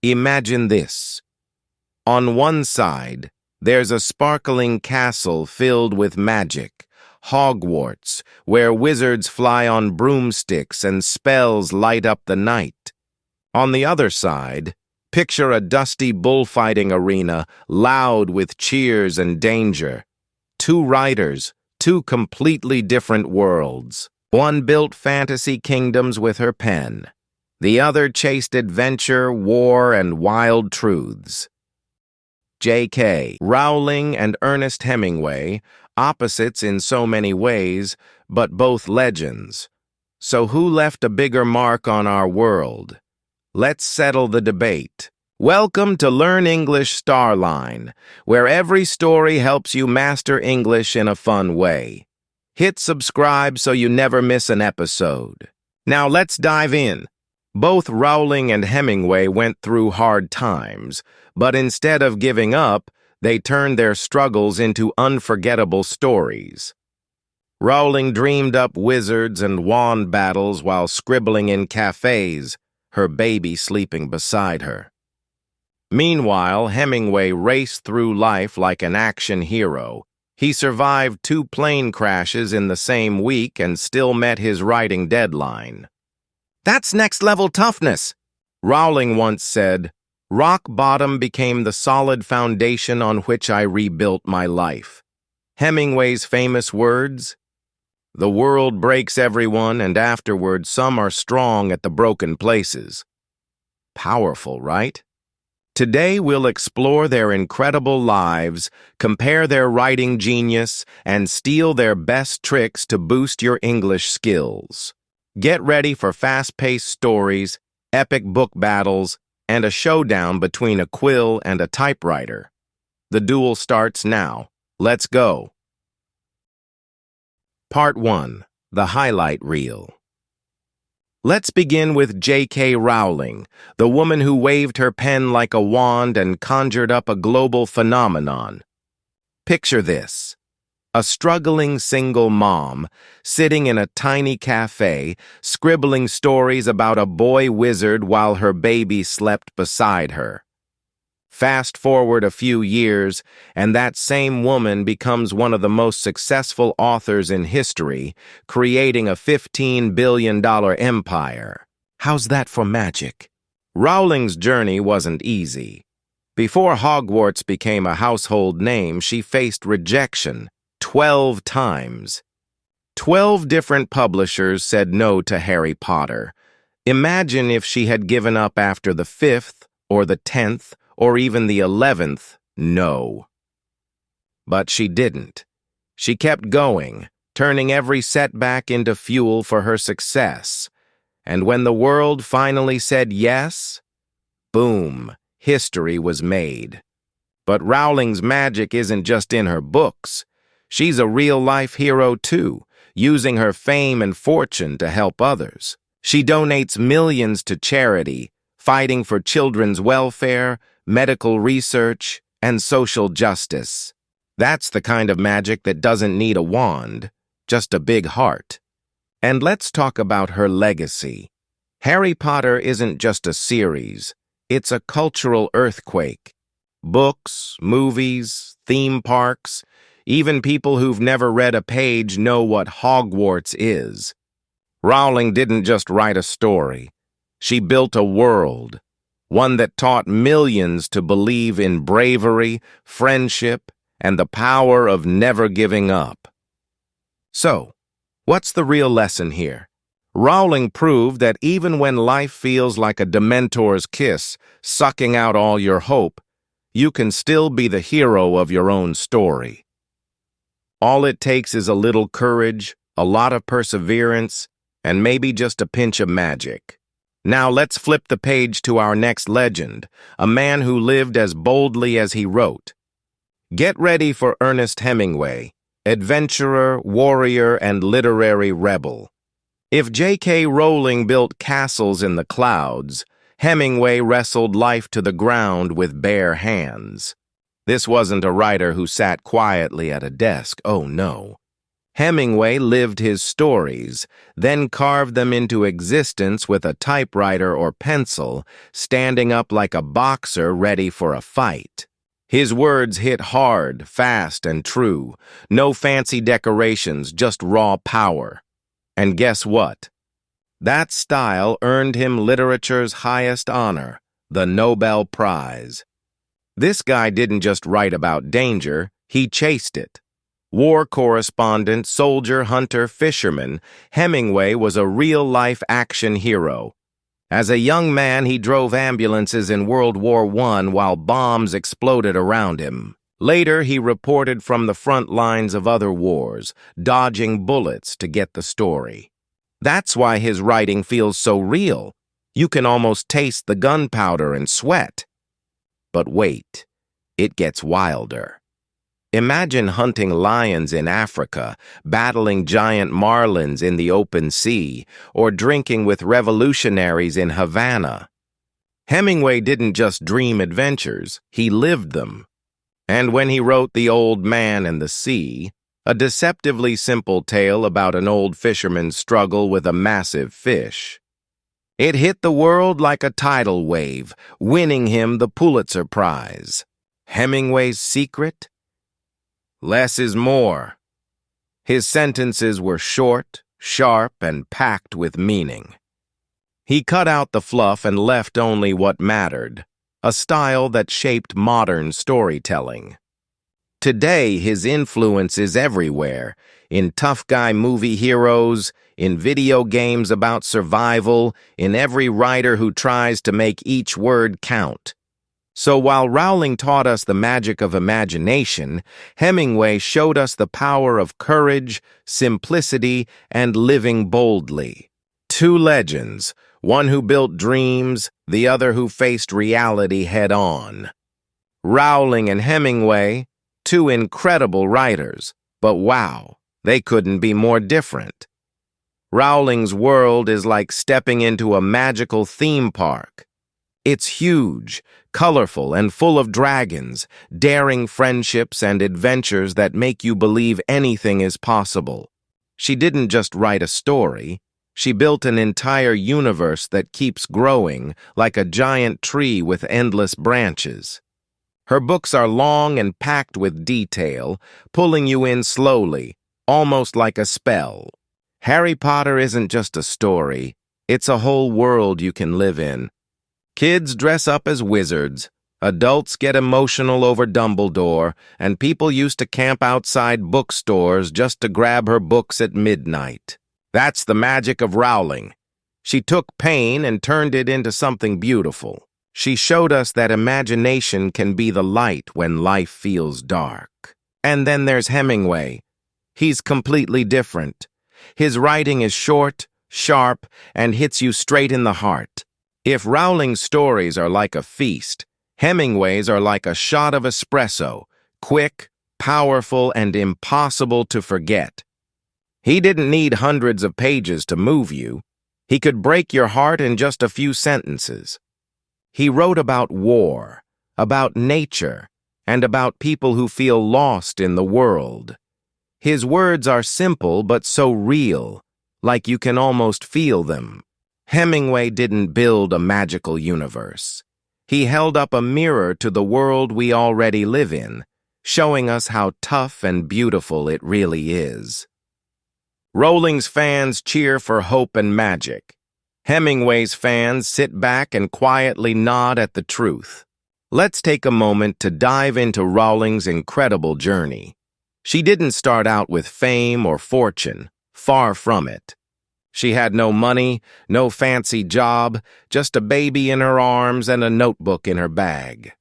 Imagine this. On one side, there's a sparkling castle filled with magic, Hogwarts, where wizards fly on broomsticks and spells light up the night. On the other side, picture a dusty bullfighting arena, loud with cheers and danger. Two writers, two completely different worlds. One built fantasy kingdoms with her pen. The other chased adventure, war, and wild truths. J.K. Rowling and Ernest Hemingway, opposites in so many ways, but both legends. So who left a bigger mark on our world? Let's settle the debate. Welcome to Learn English Starline, where every story helps you master English in a fun way. Hit subscribe so you never miss an episode. Now let's dive in. Both Rowling and Hemingway went through hard times, but instead of giving up, they turned their struggles into unforgettable stories. Rowling dreamed up wizards and wand battles while scribbling in cafes, her baby sleeping beside her. Meanwhile, Hemingway raced through life like an action hero. He survived 2 plane crashes in the same week and still met his writing deadline. "That's next-level toughness," Rowling once said. "Rock bottom became the solid foundation on which I rebuilt my life." Hemingway's famous words, "The world breaks everyone, and afterward some are strong at the broken places." Powerful, right? Today we'll explore their incredible lives, compare their writing genius, and steal their best tricks to boost your English skills. Get ready for fast-paced stories, epic book battles, and a showdown between a quill and a typewriter. The duel starts now. Let's go. Part 1. The Highlight Reel. Let's begin with J.K. Rowling, the woman who waved her pen like a wand and conjured up a global phenomenon. Picture this. A struggling single mom, sitting in a tiny cafe, scribbling stories about a boy wizard while her baby slept beside her. Fast forward a few years, and that same woman becomes one of the most successful authors in history, creating a $15 billion empire. How's that for magic? Rowling's journey wasn't easy. Before Hogwarts became a household name, she faced rejection 12 times. 12 different publishers said no to Harry Potter. Imagine if she had given up after the 5th, or the 10th, or even the 11th no. But she didn't. She kept going, turning every setback into fuel for her success. And when the world finally said yes, boom, history was made. But Rowling's magic isn't just in her books. She's a real-life hero, too, using her fame and fortune to help others. She donates millions to charity, fighting for children's welfare, medical research, and social justice. That's the kind of magic that doesn't need a wand, just a big heart. And let's talk about her legacy. Harry Potter isn't just a series, it's a cultural earthquake. Books, movies, theme parks, even people who've never read a page know what Hogwarts is. Rowling didn't just write a story. She built a world, one that taught millions to believe in bravery, friendship, and the power of never giving up. So, what's the real lesson here? Rowling proved that even when life feels like a Dementor's kiss, sucking out all your hope, you can still be the hero of your own story. All it takes is a little courage, a lot of perseverance, and maybe just a pinch of magic. Now let's flip the page to our next legend, a man who lived as boldly as he wrote. Get ready for Ernest Hemingway, adventurer, warrior, and literary rebel. If J.K. Rowling built castles in the clouds, Hemingway wrestled life to the ground with bare hands. This wasn't a writer who sat quietly at a desk, oh no. Hemingway lived his stories, then carved them into existence with a typewriter or pencil, standing up like a boxer ready for a fight. His words hit hard, fast, and true. No fancy decorations, just raw power. And guess what? That style earned him literature's highest honor, the Nobel Prize. This guy didn't just write about danger, he chased it. War correspondent, soldier, hunter, fisherman, Hemingway was a real-life action hero. As a young man, he drove ambulances in World War I while bombs exploded around him. Later, he reported from the front lines of other wars, dodging bullets to get the story. That's why his writing feels so real. You can almost taste the gunpowder and sweat. But wait, it gets wilder. Imagine hunting lions in Africa, battling giant marlins in the open sea, or drinking with revolutionaries in Havana. Hemingway didn't just dream adventures, he lived them. And when he wrote The Old Man and the Sea, a deceptively simple tale about an old fisherman's struggle with a massive fish, it hit the world like a tidal wave, winning him the Pulitzer Prize. Hemingway's secret? Less is more. His sentences were short, sharp, and packed with meaning. He cut out the fluff and left only what mattered, a style that shaped modern storytelling. Today, his influence is everywhere, in tough guy movie heroes, in video games about survival, in every writer who tries to make each word count. So while Rowling taught us the magic of imagination, Hemingway showed us the power of courage, simplicity, and living boldly. Two legends, one who built dreams, the other who faced reality head-on. Rowling and Hemingway, two incredible writers, but wow, they couldn't be more different. Rowling's world is like stepping into a magical theme park. It's huge, colorful, and full of dragons, daring friendships and adventures that make you believe anything is possible. She didn't just write a story, she built an entire universe that keeps growing like a giant tree with endless branches. Her books are long and packed with detail, pulling you in slowly, almost like a spell. Harry Potter isn't just a story, it's a whole world you can live in. Kids dress up as wizards, adults get emotional over Dumbledore, and people used to camp outside bookstores just to grab her books at midnight. That's the magic of Rowling. She took pain and turned it into something beautiful. She showed us that imagination can be the light when life feels dark. And then there's Hemingway. He's completely different. His writing is short, sharp, and hits you straight in the heart. If Rowling's stories are like a feast, Hemingway's are like a shot of espresso, quick, powerful, and impossible to forget. He didn't need hundreds of pages to move you. He could break your heart in just a few sentences. He wrote about war, about nature, and about people who feel lost in the world. His words are simple but so real, like you can almost feel them. Hemingway didn't build a magical universe. He held up a mirror to the world we already live in, showing us how tough and beautiful it really is. Rowling's fans cheer for hope and magic. Hemingway's fans sit back and quietly nod at the truth. Let's take a moment to dive into Rowling's incredible journey. She didn't start out with fame or fortune, far from it. She had no money, no fancy job, just a baby in her arms and a notebook in her bag.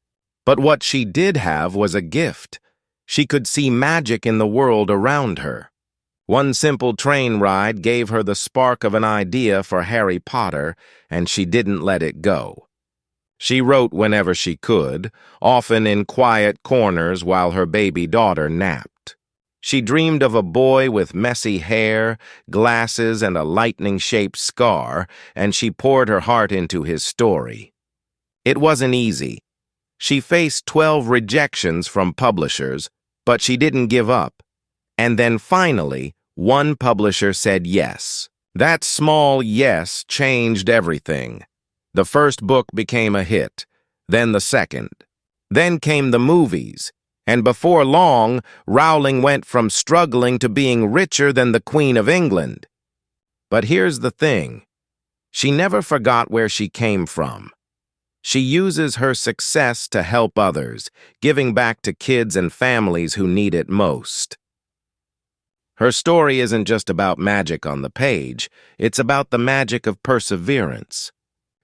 But what she did have was a gift. She could see magic in the world around her. One simple train ride gave her the spark of an idea for Harry Potter, and she didn't let it go. She wrote whenever she could, often in quiet corners while her baby daughter napped. She dreamed of a boy with messy hair, glasses, and a lightning-shaped scar, and she poured her heart into his story. It wasn't easy. She faced 12 rejections from publishers, but she didn't give up. And then finally, One publisher said yes. That small yes changed everything. The first book became a hit, then the second. Then came the movies, and before long, Rowling went from struggling to being richer than the Queen of England. But here's the thing. She never forgot where she came from. She uses her success to help others, giving back to kids and families who need it most. Her story isn't just about magic on the page, it's about the magic of perseverance.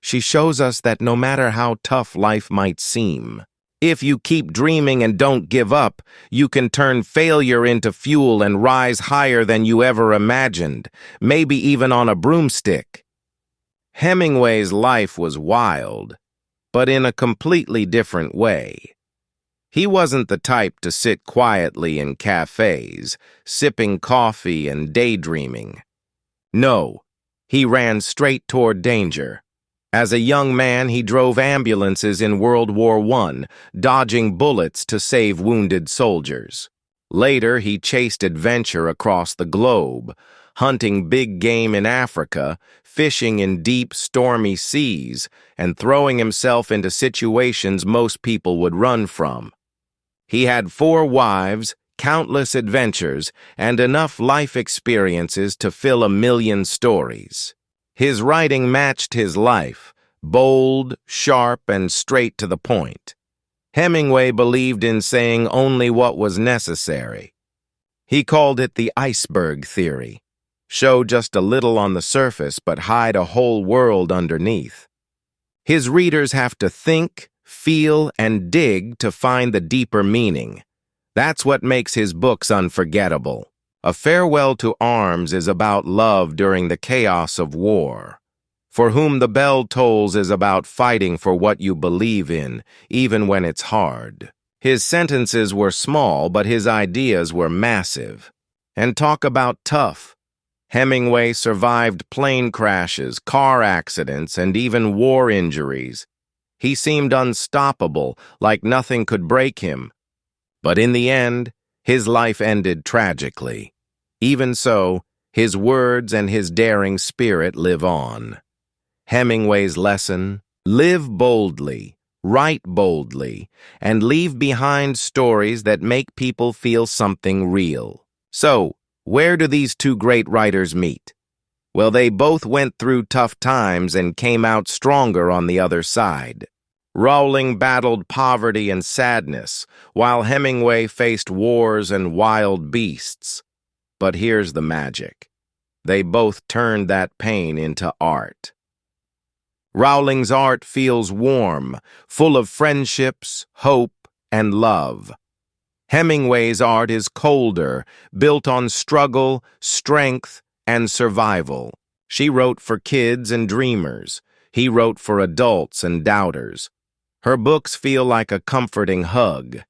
She shows us that no matter how tough life might seem, if you keep dreaming and don't give up, you can turn failure into fuel and rise higher than you ever imagined, maybe even on a broomstick. Hemingway's life was wild, but in a completely different way. He wasn't the type to sit quietly in cafes, sipping coffee and daydreaming. No, he ran straight toward danger. As a young man, he drove ambulances in World War I, dodging bullets to save wounded soldiers. Later, he chased adventure across the globe, hunting big game in Africa, fishing in deep, stormy seas, and throwing himself into situations most people would run from. He had 4 wives, countless adventures, and enough life experiences to fill 1,000,000 stories. His writing matched his life, bold, sharp, and straight to the point. Hemingway believed in saying only what was necessary. He called it the iceberg theory. Show just a little on the surface but hide a whole world underneath. His readers have to think, feel, and dig to find the deeper meaning. That's what makes his books unforgettable. A Farewell to Arms is about love during the chaos of war. For Whom the Bell Tolls is about fighting for what you believe in, even when it's hard. His sentences were small, but his ideas were massive. And talk about tough. Hemingway survived plane crashes, car accidents, and even war injuries. He seemed unstoppable, like nothing could break him. But in the end, his life ended tragically. Even so, his words and his daring spirit live on. Hemingway's lesson: live boldly, write boldly, and leave behind stories that make people feel something real. So, where do these two great writers meet? Well, they both went through tough times and came out stronger on the other side. Rowling battled poverty and sadness, while Hemingway faced wars and wild beasts. But here's the magic. They both turned that pain into art. Rowling's art feels warm, full of friendships, hope, and love. Hemingway's art is colder, built on struggle, strength, and survival. She wrote for kids and dreamers. He wrote for adults and doubters. Her books feel like a comforting hug.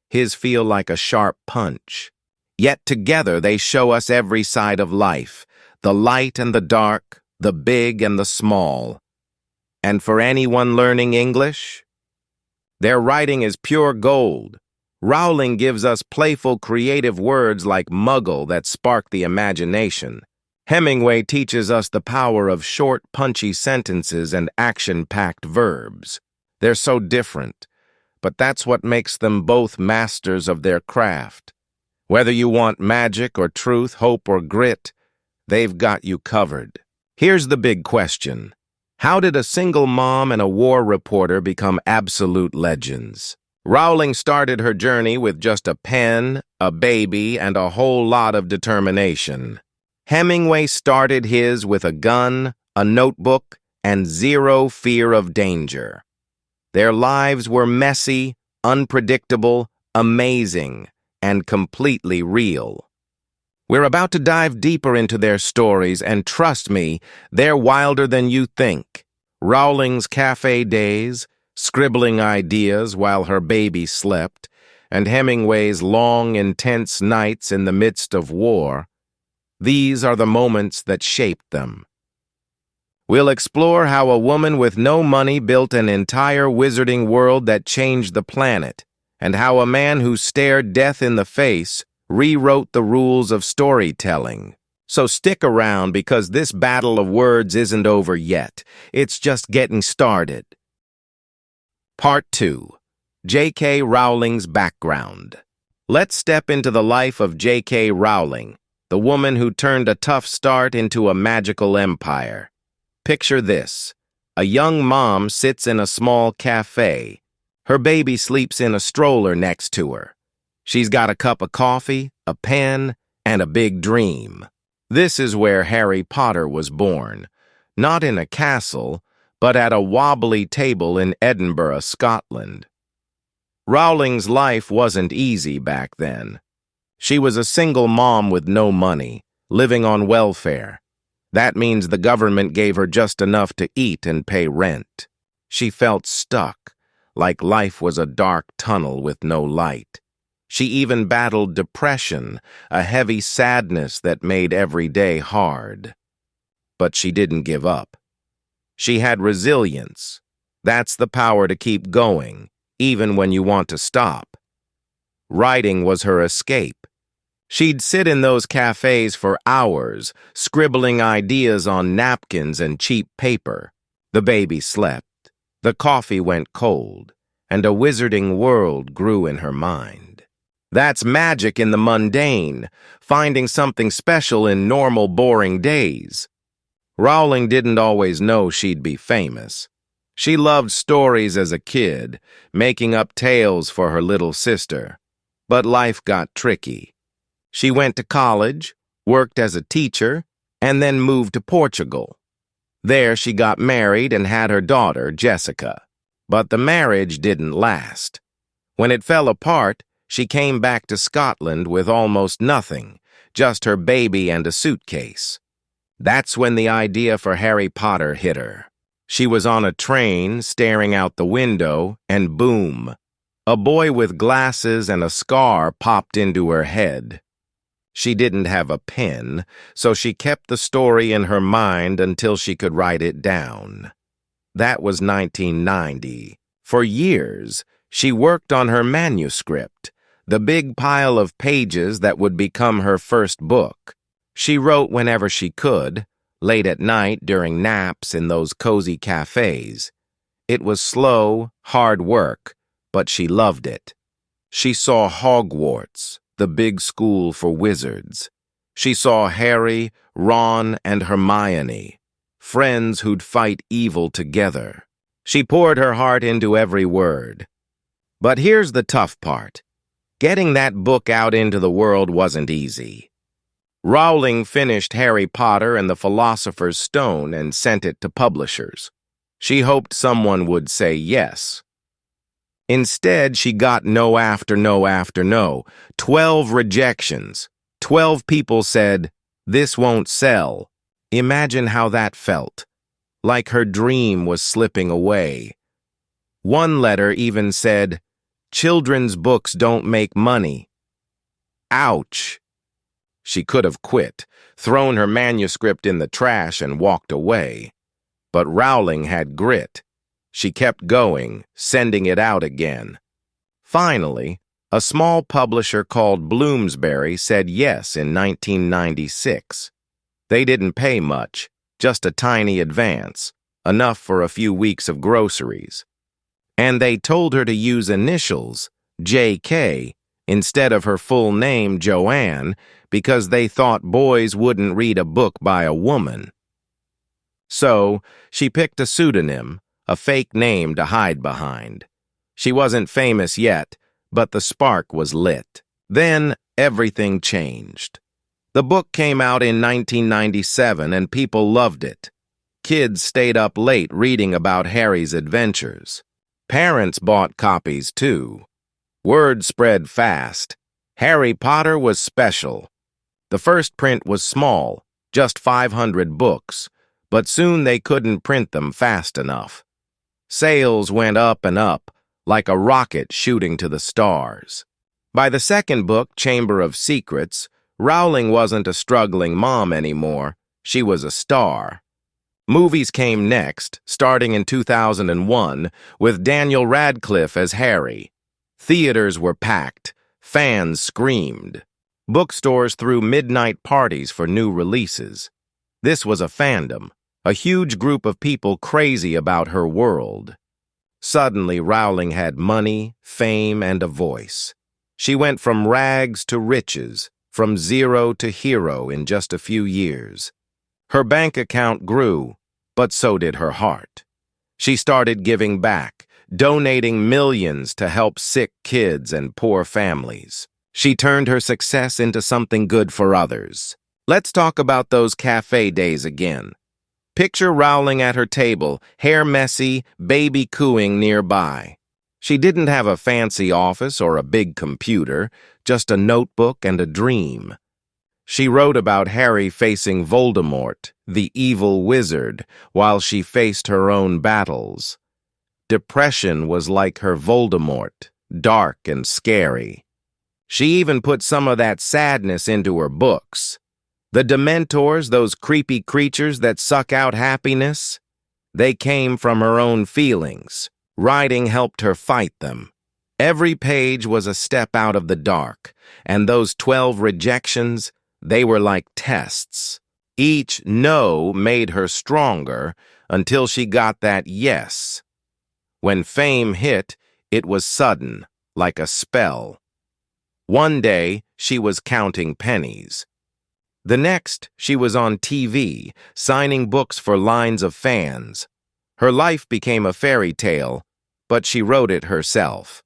His feel like a sharp punch. Yet together they show us every side of life, the light and the dark, the big and the small. And for anyone learning English, their writing is pure gold. Rowling gives us playful, creative words like muggle that spark the imagination. Hemingway teaches us the power of short, punchy sentences and action-packed verbs. They're so different, but that's what makes them both masters of their craft. Whether you want magic or truth, hope or grit, they've got you covered. Here's the big question. How did a single mom and a war reporter become absolute legends? Rowling started her journey with just a pen, a baby, and a whole lot of determination. Hemingway started his with a gun, a notebook, and zero fear of danger. Their lives were messy, unpredictable, amazing, and completely real. We're about to dive deeper into their stories, and trust me, they're wilder than you think. Rowling's cafe days, scribbling ideas while her baby slept, and Hemingway's long, intense nights in the midst of war. These are the moments that shaped them. We'll explore how a woman with no money built an entire wizarding world that changed the planet, and how a man who stared death in the face rewrote the rules of storytelling. So stick around because this battle of words isn't over yet. It's just getting started. Part 2. J.K. Rowling's background. Let's step into the life of J.K. Rowling, the woman who turned a tough start into a magical empire. Picture this. A young mom sits in a small cafe. Her baby sleeps in a stroller next to her. She's got a cup of coffee, a pen, and a big dream. This is where Harry Potter was born, not in a castle, but at a wobbly table in Edinburgh, Scotland. Rowling's life wasn't easy back then. She was a single mom with no money, living on welfare. That means the government gave her just enough to eat and pay rent. She felt stuck, like life was a dark tunnel with no light. She even battled depression, a heavy sadness that made every day hard. But she didn't give up. She had resilience. That's the power to keep going, even when you want to stop. Writing was her escape. She'd sit in those cafes for hours, scribbling ideas on napkins and cheap paper. The baby slept, the coffee went cold, and a wizarding world grew in her mind. That's magic in the mundane, finding something special in normal, boring days. Rowling didn't always know she'd be famous. She loved stories as a kid, making up tales for her little sister. But life got tricky. She went to college, worked as a teacher, and then moved to Portugal. There she got married and had her daughter, Jessica. But the marriage didn't last. When it fell apart, she came back to Scotland with almost nothing, just her baby and a suitcase. That's when the idea for Harry Potter hit her. She was on a train, staring out the window, and boom! A boy with glasses and a scar popped into her head. She didn't have a pen, so she kept the story in her mind until she could write it down. That was 1990. For years, she worked on her manuscript, the big pile of pages that would become her first book. She wrote whenever she could, late at night during naps in those cozy cafes. It was slow, hard work, but she loved it. She saw Hogwarts, the big school for wizards. She saw Harry, Ron, and Hermione, friends who'd fight evil together. She poured her heart into every word. But here's the tough part. Getting that book out into the world wasn't easy. Rowling finished Harry Potter and the Philosopher's Stone and sent it to publishers. She hoped someone would say yes. Instead, she got no after no after no, 12 rejections. 12 people said, "This won't sell." Imagine how that felt. Like her dream was slipping away. One letter even said, "Children's books don't make money." Ouch! She could have quit, thrown her manuscript in the trash and walked away. But Rowling had grit. She kept going, sending it out again. Finally, a small publisher called Bloomsbury said yes in 1996. They didn't pay much, just a tiny advance, enough for a few weeks of groceries. And they told her to use initials, J.K., instead of her full name, Joanne, because they thought boys wouldn't read a book by a woman. So, she picked a pseudonym, a fake name to hide behind. She wasn't famous yet, but the spark was lit. Then, everything changed. The book came out in 1997 and people loved it. Kids stayed up late reading about Harry's adventures. Parents bought copies too. Word spread fast. Harry Potter was special. The first print was small, just 500 books, but soon they couldn't print them fast enough. Sales went up and up, like a rocket shooting to the stars. By the second book, Chamber of Secrets, Rowling wasn't a struggling mom anymore. She was a star. Movies came next, starting in 2001, with Daniel Radcliffe as Harry. Theaters were packed. Fans screamed. Bookstores threw midnight parties for new releases. This was a fandom, a huge group of people crazy about her world. Suddenly, Rowling had money, fame, and a voice. She went from rags to riches, from zero to hero in just a few years. Her bank account grew, but so did her heart. She started giving back, donating millions to help sick kids and poor families. She turned her success into something good for others. Let's talk about those cafe days again. Picture Rowling at her table, hair messy, baby cooing nearby. She didn't have a fancy office or a big computer, just a notebook and a dream. She wrote about Harry facing Voldemort, the evil wizard, while she faced her own battles. Depression was like her Voldemort, dark and scary. She even put some of that sadness into her books. The Dementors, those creepy creatures that suck out happiness, they came from her own feelings. Writing helped her fight them. Every page was a step out of the dark, and those 12 rejections, they were like tests. Each no made her stronger until she got that yes. When fame hit, it was sudden, like a spell. One day, she was counting pennies. The next, she was on TV, signing books for lines of fans. Her life became a fairy tale, but she wrote it herself.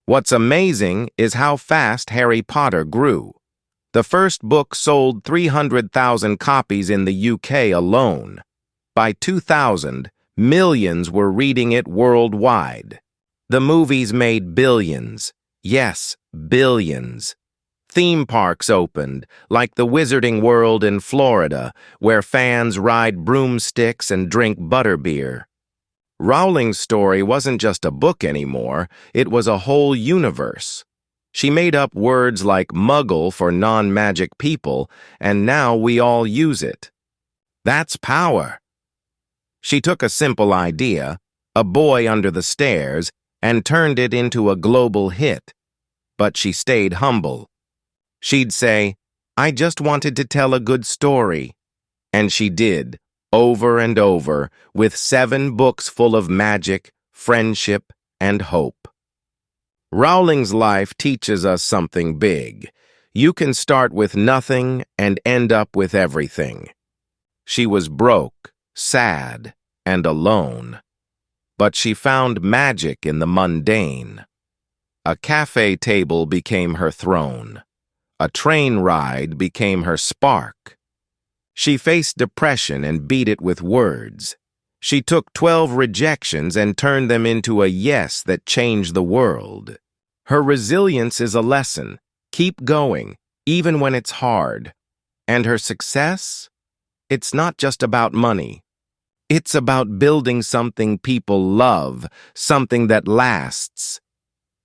What's amazing is how fast Harry Potter grew. The first book sold 300,000 copies in the UK alone. By 2000, millions were reading it worldwide. The movies made billions. Yes, billions. Theme parks opened, like the Wizarding World in Florida, where fans ride broomsticks and drink butterbeer. Rowling's story wasn't just a book anymore, it was a whole universe. She made up words like muggle for non-magic people, and now we all use it. That's power. She took a simple idea, a boy under the stairs, and turned it into a global hit. But she stayed humble. She'd say, "I just wanted to tell a good story." And she did, over and over, with 7 books full of magic, friendship, and hope. Rowling's life teaches us something big. You can start with nothing and end up with everything. She was broke, sad, and alone. But she found magic in the mundane. A cafe table became her throne. A train ride became her spark. She faced depression and beat it with words. She took 12 rejections and turned them into a yes that changed the world. Her resilience is a lesson. Keep going, even when it's hard. And her success? It's not just about money. It's about building something people love, something that lasts.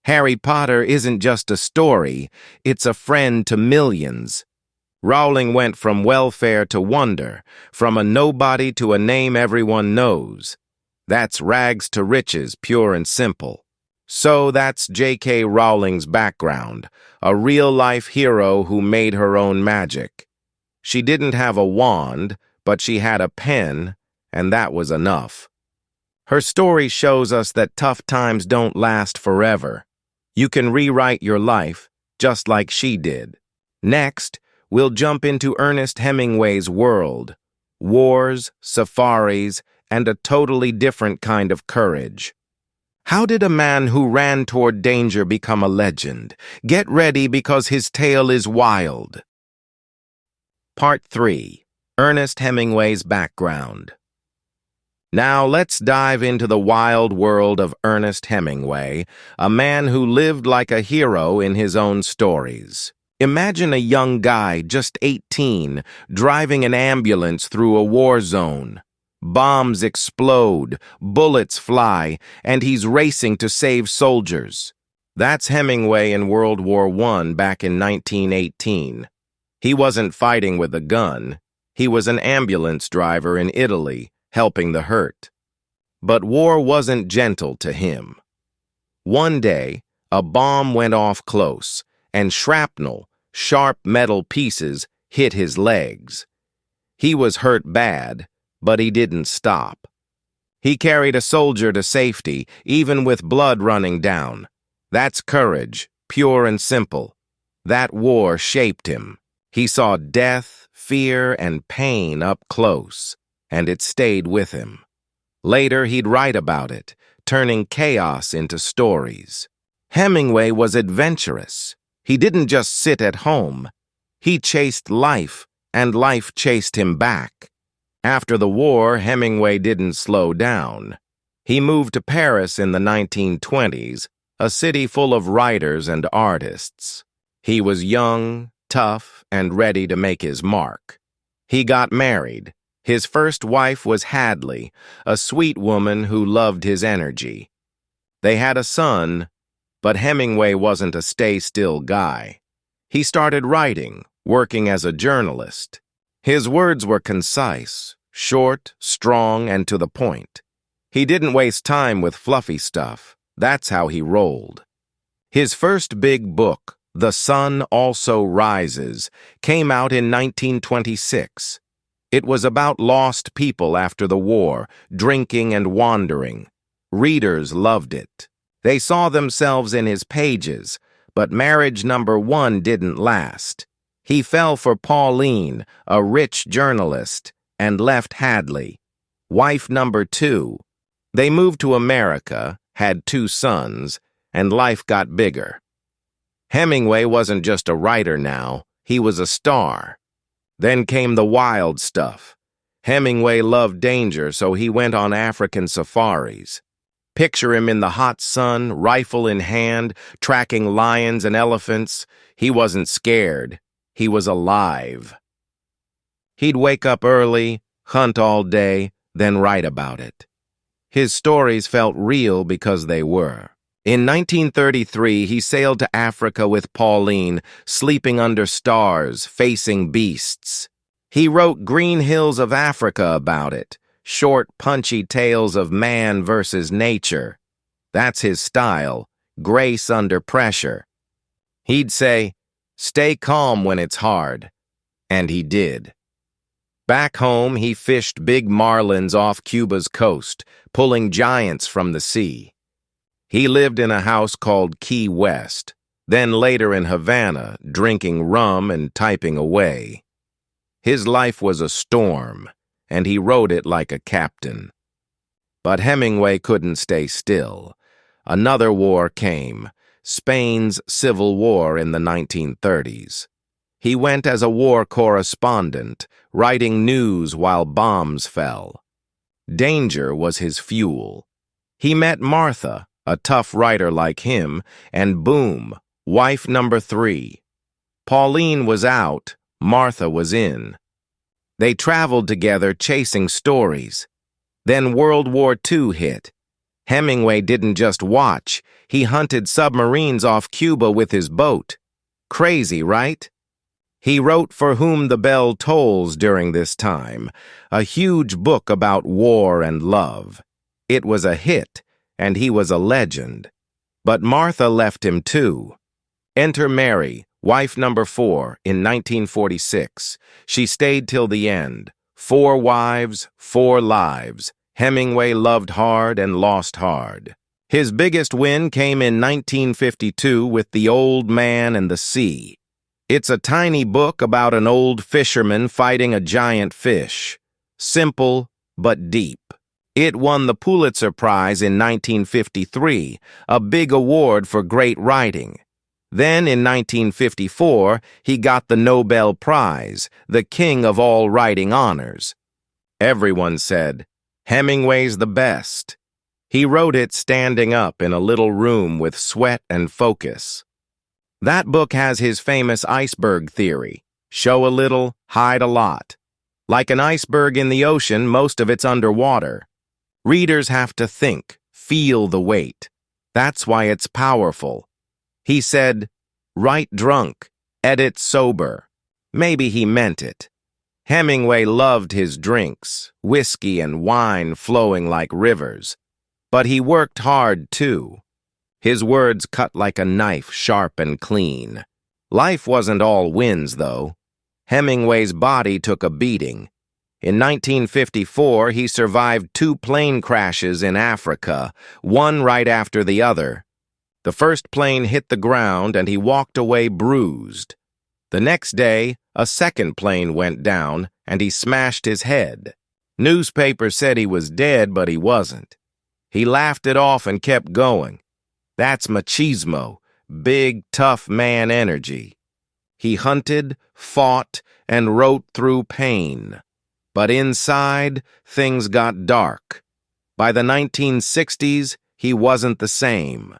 Harry Potter isn't just a story, it's a friend to millions. Rowling went from welfare to wonder, from a nobody to a name everyone knows. That's rags to riches, pure and simple. So that's J.K. Rowling's background, a real-life hero who made her own magic. She didn't have a wand, but she had a pen, and that was enough. Her story shows us that tough times don't last forever. You can rewrite your life, just like she did. Next, we'll jump into Ernest Hemingway's world. Wars, safaris, and a totally different kind of courage. How did a man who ran toward danger become a legend? Get ready because his tale is wild. Part 3. Ernest Hemingway's background. Now let's dive into the wild world of Ernest Hemingway, a man who lived like a hero in his own stories. Imagine a young guy, just 18, driving an ambulance through a war zone. Bombs explode, bullets fly, and he's racing to save soldiers. That's Hemingway in World War I back in 1918. He wasn't fighting with a gun. He was an ambulance driver in Italy, helping the hurt. But war wasn't gentle to him. One day, a bomb went off close, and shrapnel Sharp metal pieces hit his legs. He was hurt bad, but he didn't stop. He carried a soldier to safety, even with blood running down. That's courage, pure and simple. That war shaped him. He saw death, fear, and pain up close, and it stayed with him. Later, he'd write about it, turning chaos into stories. Hemingway was adventurous. He didn't just sit at home. He chased life, and life chased him back. After the war, Hemingway didn't slow down. He moved to Paris in the 1920s, a city full of writers and artists. He was young, tough, and ready to make his mark. He got married. His first wife was Hadley, a sweet woman who loved his energy. They had a son, but Hemingway wasn't a stay-still guy. He started writing, working as a journalist. His words were concise, short, strong, and to the point. He didn't waste time with fluffy stuff. That's how he rolled. His first big book, The Sun Also Rises, came out in 1926. It was about lost people after the war, drinking and wandering. Readers loved it. They saw themselves in his pages, but marriage number 1 didn't last. He fell for Pauline, a rich journalist, and left Hadley. Wife number 2. They moved to America, had 2 sons, and life got bigger. Hemingway wasn't just a writer now, he was a star. Then came the wild stuff. Hemingway loved danger, so he went on African safaris. Picture him in the hot sun, rifle in hand, tracking lions and elephants. He wasn't scared. He was alive. He'd wake up early, hunt all day, then write about it. His stories felt real because they were. In 1933, he sailed to Africa with Pauline, sleeping under stars, facing beasts. He wrote Green Hills of Africa about it, short, punchy tales of man versus nature. That's his style, grace under pressure. He'd say, "Stay calm when it's hard." And he did. Back home, he fished big marlins off Cuba's coast, pulling giants from the sea. He lived in a house called Key West, then later in Havana, drinking rum and typing away. His life was a storm, and he wrote it like a captain. But Hemingway couldn't stay still. Another war came, Spain's Civil War in the 1930s. He went as a war correspondent, writing news while bombs fell. Danger was his fuel. He met Martha, a tough writer like him, and boom, wife number 3. Pauline was out, Martha was in. They traveled together chasing stories. Then World War II hit. Hemingway didn't just watch, he hunted submarines off Cuba with his boat. Crazy, right? He wrote For Whom the Bell Tolls during this time, a huge book about war and love. It was a hit, and he was a legend. But Martha left him too. Enter Mary, wife number 4, in 1946. She stayed till the end. 4 wives, 4 lives. Hemingway loved hard and lost hard. His biggest win came in 1952 with The Old Man and the Sea. It's a tiny book about an old fisherman fighting a giant fish. Simple, but deep. It won the Pulitzer Prize in 1953, a big award for great writing. Then in 1954, he got the Nobel Prize, the king of all writing honors. Everyone said, "Hemingway's the best." He wrote it standing up in a little room with sweat and focus. That book has his famous iceberg theory. Show a little, hide a lot. Like an iceberg in the ocean, most of it's underwater. Readers have to think, feel the weight. That's why it's powerful. He said, "Write drunk, edit sober." Maybe he meant it. Hemingway loved his drinks, whiskey and wine flowing like rivers. But he worked hard, too. His words cut like a knife, sharp and clean. Life wasn't all wins, though. Hemingway's body took a beating. In 1954, he survived 2 plane crashes in Africa, one right after the other. The first plane hit the ground and he walked away bruised. The next day, a second plane went down and he smashed his head. Newspapers said he was dead, but he wasn't. He laughed it off and kept going. That's machismo, big, tough man energy. He hunted, fought, and wrote through pain. But inside, things got dark. By the 1960s, he wasn't the same.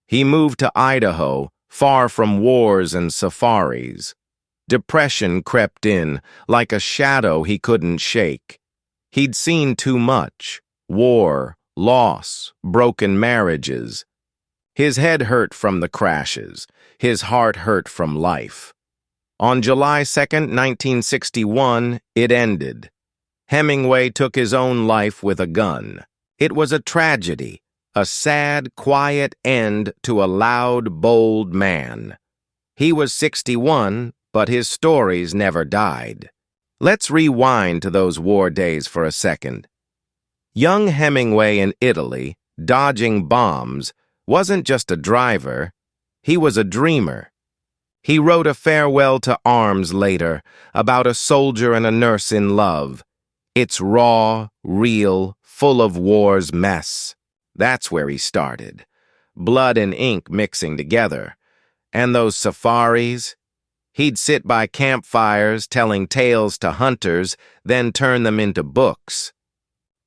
He moved to Idaho, far from wars and safaris. Depression crept in, like a shadow he couldn't shake. He'd seen too much: war, loss, broken marriages. His head hurt from the crashes. His heart hurt from life. On July 2nd, 1961, it ended. Hemingway took his own life with a gun. It was a tragedy, a sad, quiet end to a loud, bold man. He was 61, but his stories never died. Let's rewind to those war days for a second. Young Hemingway in Italy, dodging bombs, wasn't just a driver, he was a dreamer. He wrote A Farewell to Arms later, about a soldier and a nurse in love. It's raw, real, full of war's mess. That's where he started. Blood and ink mixing together. And those safaris? He'd sit by campfires telling tales to hunters, then turn them into books.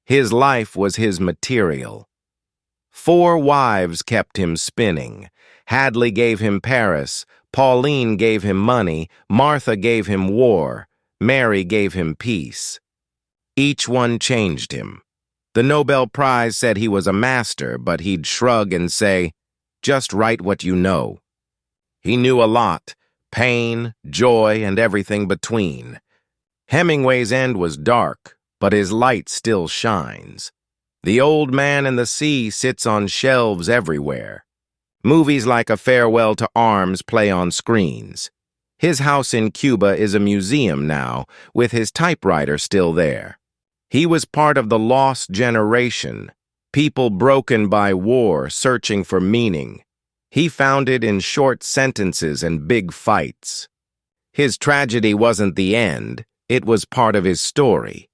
His life was his material. 4 wives kept him spinning. Hadley gave him Paris, Pauline gave him money, Martha gave him war, Mary gave him peace. Each one changed him. The Nobel Prize said he was a master, but he'd shrug and say, "Just write what you know." He knew a lot: pain, joy, and everything between. Hemingway's end was dark, but his light still shines. The Old Man and the Sea sits on shelves everywhere. Movies like A Farewell to Arms play on screens. His house in Cuba is a museum now, with his typewriter still there. He was part of the lost generation, people broken by war, searching for meaning. He found it in short sentences and big fights. His tragedy wasn't the end, it was part of his story.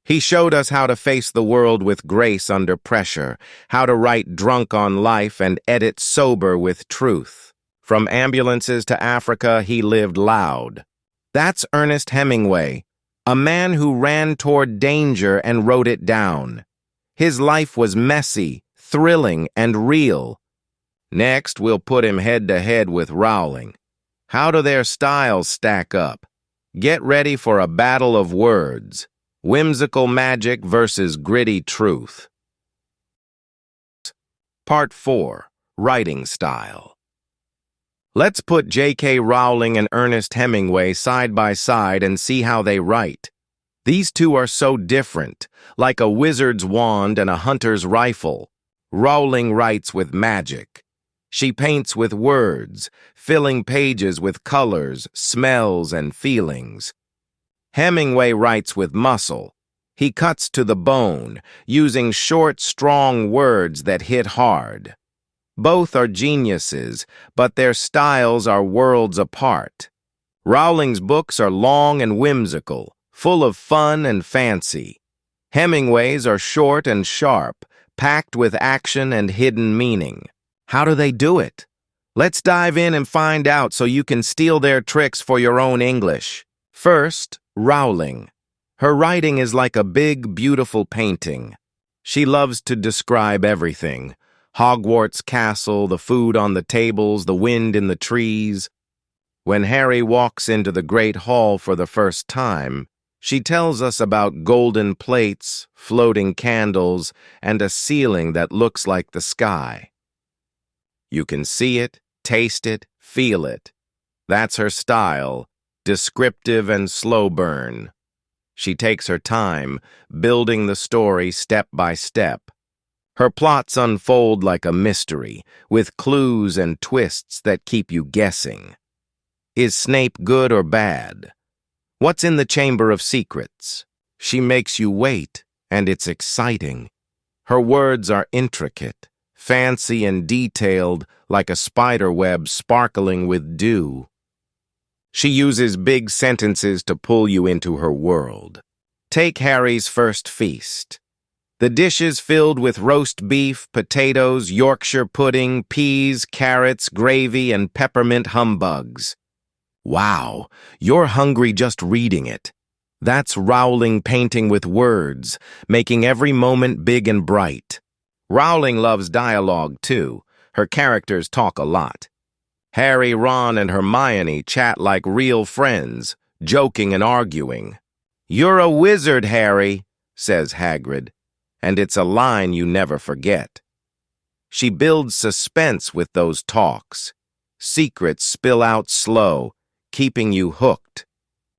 He showed us how to face the world with grace under pressure, how to write drunk on life and edit sober with truth. From ambulances to Africa, he lived loud. That's Ernest Hemingway, a man who ran toward danger and wrote it down. His life was messy, thrilling, and real. Next, we'll put him head-to-head with Rowling. How do their styles stack up? Get ready for a battle of words. Whimsical magic versus gritty truth. Part 4. Writing Style. Let's put J.K. Rowling and Ernest Hemingway side by side and see how they write. These two are so different, like a wizard's wand and a hunter's rifle. Rowling writes with magic. She paints with words, filling pages with colors, smells, and feelings. Hemingway writes with muscle. He cuts to the bone, using short, strong words that hit hard. Both are geniuses, but their styles are worlds apart. Rowling's books are long and whimsical, full of fun and fancy. Hemingway's are short and sharp, packed with action and hidden meaning. How do they do it? Let's dive in and find out so you can steal their tricks for your own English. First, Rowling. Her writing is like a big, beautiful painting. She loves to describe everything: Hogwarts Castle, the food on the tables, the wind in the trees. When Harry walks into the Great Hall for the first time, she tells us about golden plates, floating candles, and a ceiling that looks like the sky. You can see it, taste it, feel it. That's her style, descriptive and slow burn. She takes her time, building the story step by step. Her plots unfold like a mystery, with clues and twists that keep you guessing. Is Snape good or bad? What's in the Chamber of Secrets? She makes you wait, and it's exciting. Her words are intricate, fancy and detailed, like a spider web sparkling with dew. She uses big sentences to pull you into her world. Take Harry's first feast. The dish is filled with roast beef, potatoes, Yorkshire pudding, peas, carrots, gravy, and peppermint humbugs. Wow, you're hungry just reading it. That's Rowling painting with words, making every moment big and bright. Rowling loves dialogue, too. Her characters talk a lot. Harry, Ron, and Hermione chat like real friends, joking and arguing. "You're a wizard, Harry," says Hagrid, and it's a line you never forget. She builds suspense with those talks. Secrets spill out slow, keeping you hooked.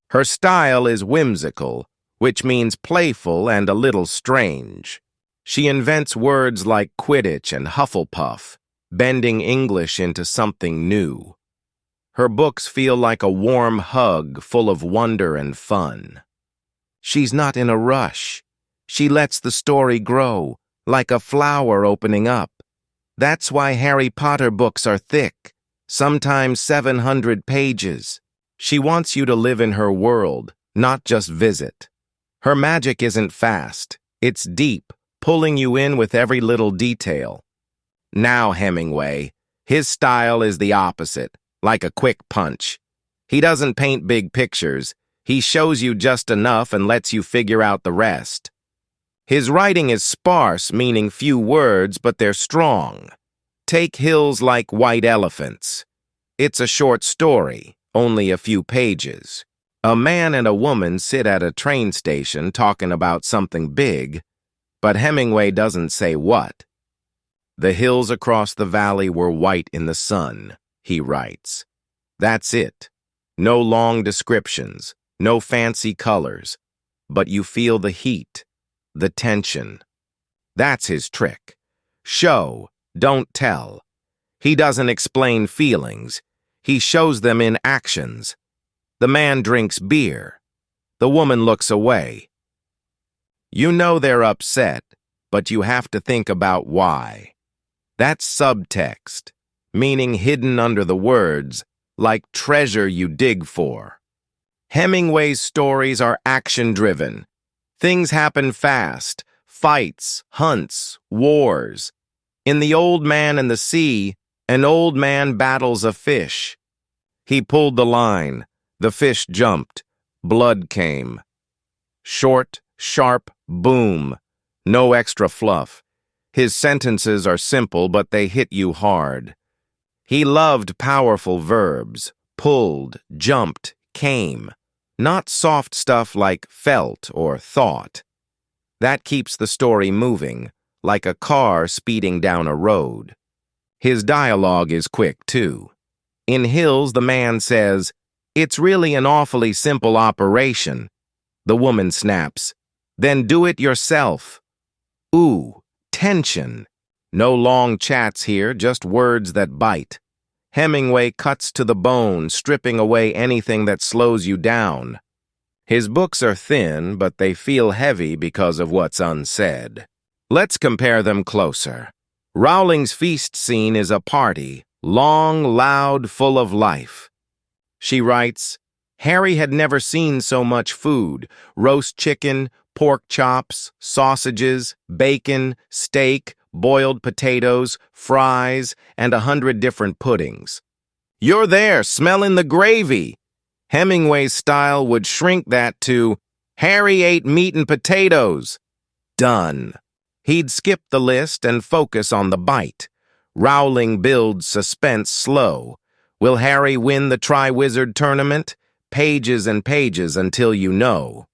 Her style is whimsical, which means playful and a little strange. She invents words like Quidditch and Hufflepuff, bending English into something new. Her books feel like a warm hug full of wonder and fun. She's not in a rush. She lets the story grow, like a flower opening up. That's why Harry Potter books are thick, sometimes 700 pages. She wants you to live in her world, not just visit. Her magic isn't fast. It's deep, pulling you in with every little detail. Now Hemingway, his style is the opposite, like a quick punch. He doesn't paint big pictures. He shows you just enough and lets you figure out the rest. His writing is sparse, meaning few words, but they're strong. Take Hills Like White Elephants. It's a short story, only a few pages. A man and a woman sit at a train station talking about something big, but Hemingway doesn't say what. The hills across the valley were white in the sun, he writes. That's it. No long descriptions, no fancy colors, but you feel the heat, the tension. That's his trick. Show, don't tell. He doesn't explain feelings. He shows them in actions. The man drinks beer. The woman looks away. You know they're upset, but you have to think about why. That's subtext, meaning hidden under the words, like treasure you dig for. Hemingway's stories are action-driven. Things happen fast, fights, hunts, wars. In The Old Man and the Sea, an old man battles a fish. He pulled the line. The fish jumped. Blood came. Short, sharp, boom. No extra fluff. His sentences are simple, but they hit you hard. He loved powerful verbs. Pulled, jumped, came. Not soft stuff like felt or thought. That keeps the story moving, like a car speeding down a road. His dialogue is quick, too. In Hills, the man says, "It's really an awfully simple operation." The woman snaps, "Then do it yourself." Ooh, tension. No long chats here, just words that bite. Hemingway cuts to the bone, stripping away anything that slows you down. His books are thin, but they feel heavy because of what's unsaid. Let's compare them closer. Rowling's feast scene is a party, long, loud, full of life. She writes, Harry had never seen so much food: roast chicken, pork chops, sausages, bacon, steak, boiled potatoes, fries, and 100 different puddings. "You're there, smelling the gravy." Hemingway's style would shrink that to, "Harry ate meat and potatoes." Done. He'd skip the list and focus on the bite. Rowling builds suspense slow. Will Harry win the Triwizard Tournament? Pages and pages until you know.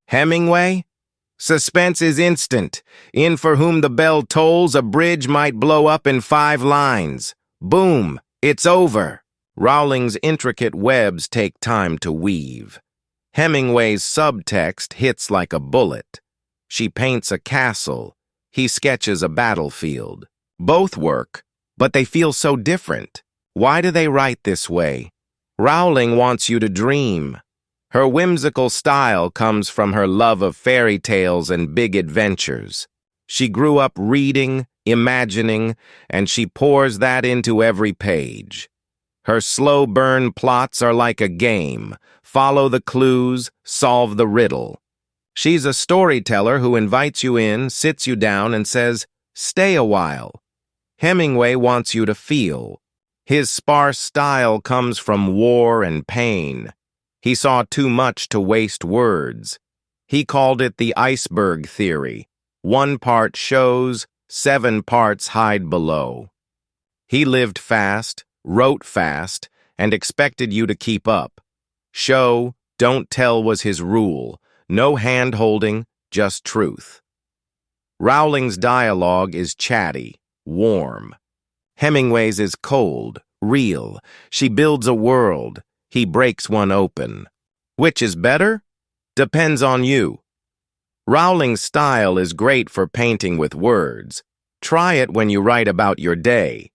Hemingway? Suspense is instant. In For Whom the Bell Tolls, a bridge might blow up in 5 lines. Boom, it's over. Rowling's intricate webs take time to weave. Hemingway's subtext hits like a bullet. She paints a castle. He sketches a battlefield. Both work, but they feel so different. Why do they write this way? Rowling wants you to dream. Her whimsical style comes from her love of fairy tales and big adventures. She grew up reading, imagining, and she pours that into every page. Her slow burn plots are like a game. Follow the clues, solve the riddle. She's a storyteller who invites you in, sits you down, and says, "Stay a while." Hemingway wants you to feel. His sparse style comes from war and pain. He saw too much to waste words. He called it the iceberg theory. 1 part shows, 7 parts hide below. He lived fast, wrote fast, and expected you to keep up. Show, don't tell was his rule. No hand-holding, just truth. Rowling's dialogue is chatty, warm. Hemingway's is cold, real. She builds a world. He breaks one open. Which is better? Depends on you. Rowling's style is great for painting with words. Try it when you write about your day.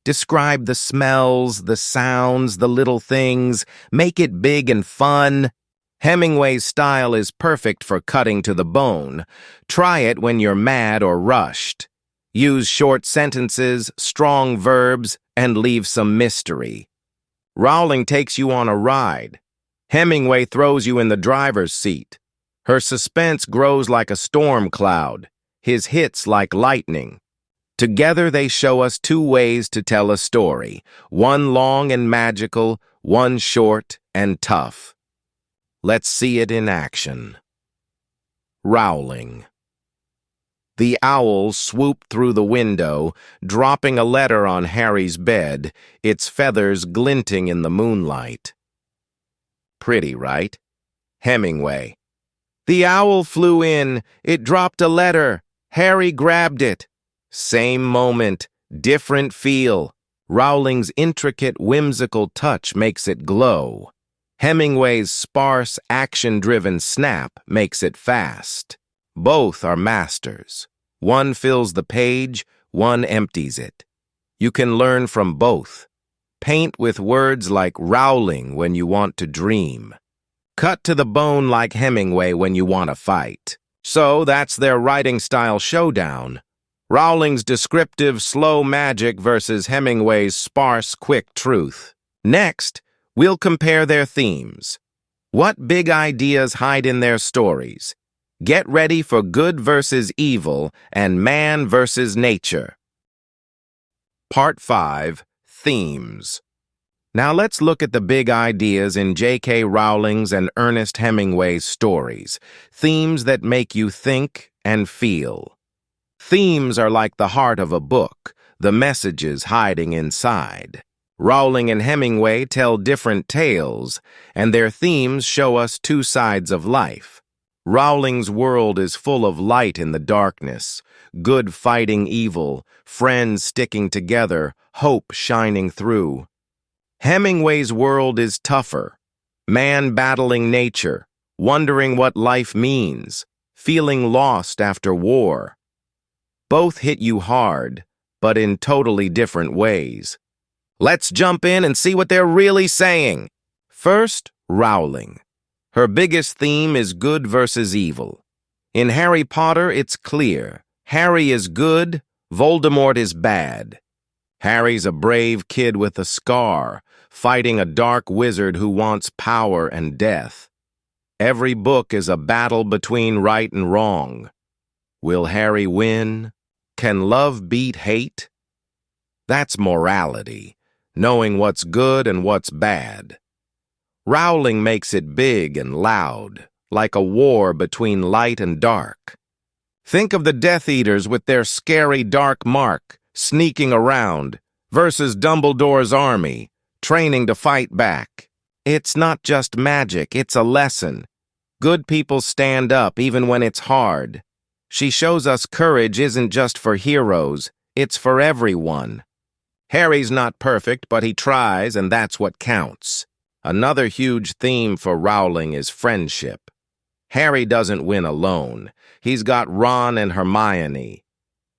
Describe the smells, the sounds, the little things. Make it big and fun. Hemingway's style is perfect for cutting to the bone. Try it when you're mad or rushed. Use short sentences, strong verbs, and leave some mystery. Rowling takes you on a ride. Hemingway throws you in the driver's seat. Her suspense grows like a storm cloud, his hits like lightning. Together they show us 2 ways to tell a story, one long and magical, one short and tough. Let's see it in action. Rowling. The owl swooped through the window, dropping a letter on Harry's bed, its feathers glinting in the moonlight. Pretty, right? Hemingway. The owl flew in. It dropped a letter. Harry grabbed it. Same moment, different feel. Rowling's intricate, whimsical touch makes it glow. Hemingway's sparse, action-driven snap makes it fast. Both are masters. One fills the page, one empties it. You can learn from both. Paint with words like Rowling when you want to dream. Cut to the bone like Hemingway when you want to fight. So that's their writing style showdown. Rowling's descriptive, slow magic versus Hemingway's sparse, quick truth. Next, we'll compare their themes. What big ideas hide in their stories? Get ready for good versus evil and man versus nature. Part 5, Themes. Now let's look at the big ideas in J.K. Rowling's and Ernest Hemingway's stories, themes that make you think and feel. Themes are like the heart of a book, the messages hiding inside. Rowling and Hemingway tell different tales, and their themes show us 2 sides of life. Rowling's world is full of light in the darkness, good fighting evil, friends sticking together, hope shining through. Hemingway's world is tougher, man battling nature, wondering what life means, feeling lost after war. Both hit you hard, but in totally different ways. Let's jump in and see what they're really saying. First, Rowling. Her biggest theme is good versus evil. In Harry Potter, it's clear. Harry is good, Voldemort is bad. Harry's a brave kid with a scar, fighting a dark wizard who wants power and death. Every book is a battle between right and wrong. Will Harry win? Can love beat hate? That's morality, knowing what's good and what's bad. Rowling makes it big and loud, like a war between light and dark. Think of the Death Eaters with their scary dark mark, sneaking around, versus Dumbledore's army, training to fight back. It's not just magic, it's a lesson. Good people stand up even when it's hard. She shows us courage isn't just for heroes, it's for everyone. Harry's not perfect, but he tries, and that's what counts. Another huge theme for Rowling is friendship. Harry doesn't win alone. He's got Ron and Hermione.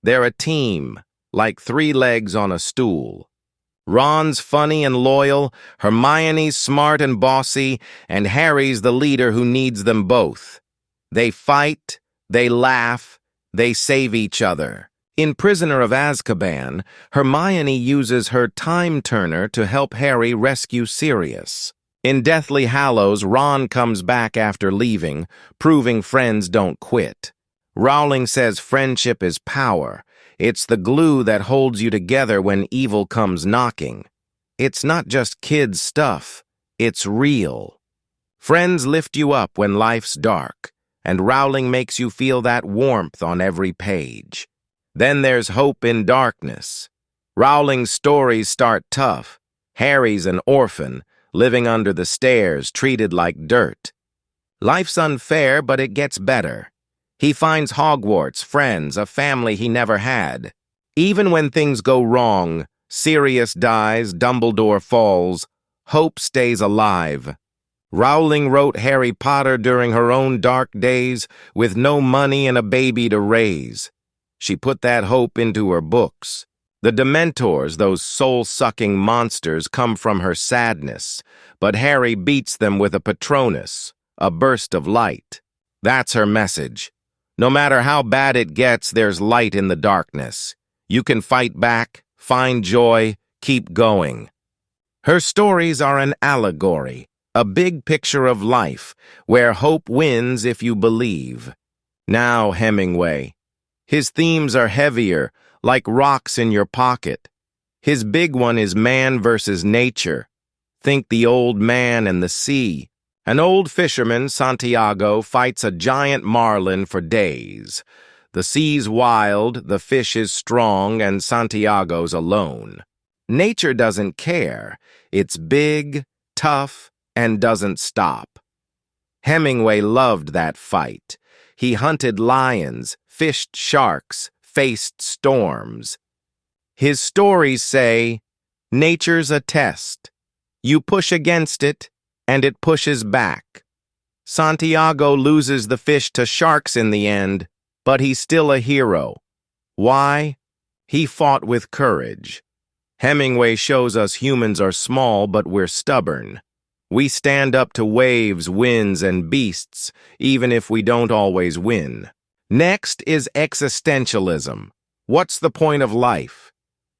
They're a team, like 3 legs on a stool. Ron's funny and loyal, Hermione's smart and bossy, and Harry's the leader who needs them both. They fight, they laugh, they save each other. In Prisoner of Azkaban, Hermione uses her time turner to help Harry rescue Sirius. In Deathly Hallows, Ron comes back after leaving, proving friends don't quit. Rowling says friendship is power. It's the glue that holds you together when evil comes knocking. It's not just kids' stuff, it's real. Friends lift you up when life's dark, and Rowling makes you feel that warmth on every page. Then there's hope in darkness. Rowling's stories start tough. Harry's an orphan, living under the stairs, treated like dirt. Life's unfair, but it gets better. He finds Hogwarts, friends, a family he never had. Even when things go wrong, Sirius dies, Dumbledore falls, hope stays alive. Rowling wrote Harry Potter during her own dark days, with no money and a baby to raise. She put that hope into her books. The Dementors, those soul-sucking monsters, come from her sadness, but Harry beats them with a Patronus, a burst of light. That's her message. No matter how bad it gets, there's light in the darkness. You can fight back, find joy, keep going. Her stories are an allegory, a big picture of life, where hope wins if you believe. Now, Hemingway. His themes are heavier, like rocks in your pocket. His big one is man versus nature. Think The Old Man and the Sea. An old fisherman, Santiago, fights a giant marlin for days. The sea's wild, the fish is strong, and Santiago's alone. Nature doesn't care. It's big, tough, and doesn't stop. Hemingway loved that fight. He hunted lions, fished sharks, faced storms. His stories say, nature's a test. You push against it, and it pushes back. Santiago loses the fish to sharks in the end, but he's still a hero. Why? He fought with courage. Hemingway shows us humans are small, but we're stubborn. We stand up to waves, winds, and beasts, even if we don't always win. Next is existentialism. What's the point of life?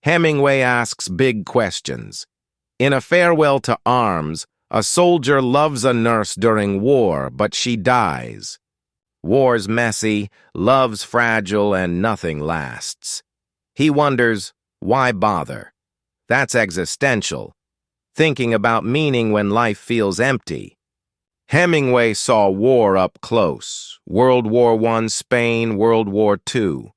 Hemingway asks big questions. In A Farewell to Arms, a soldier loves a nurse during war, but she dies. War's messy, love's fragile, and nothing lasts. He wonders, why bother? That's existential. Thinking about meaning when life feels empty. Hemingway saw war up close. World War I Spain, World War II.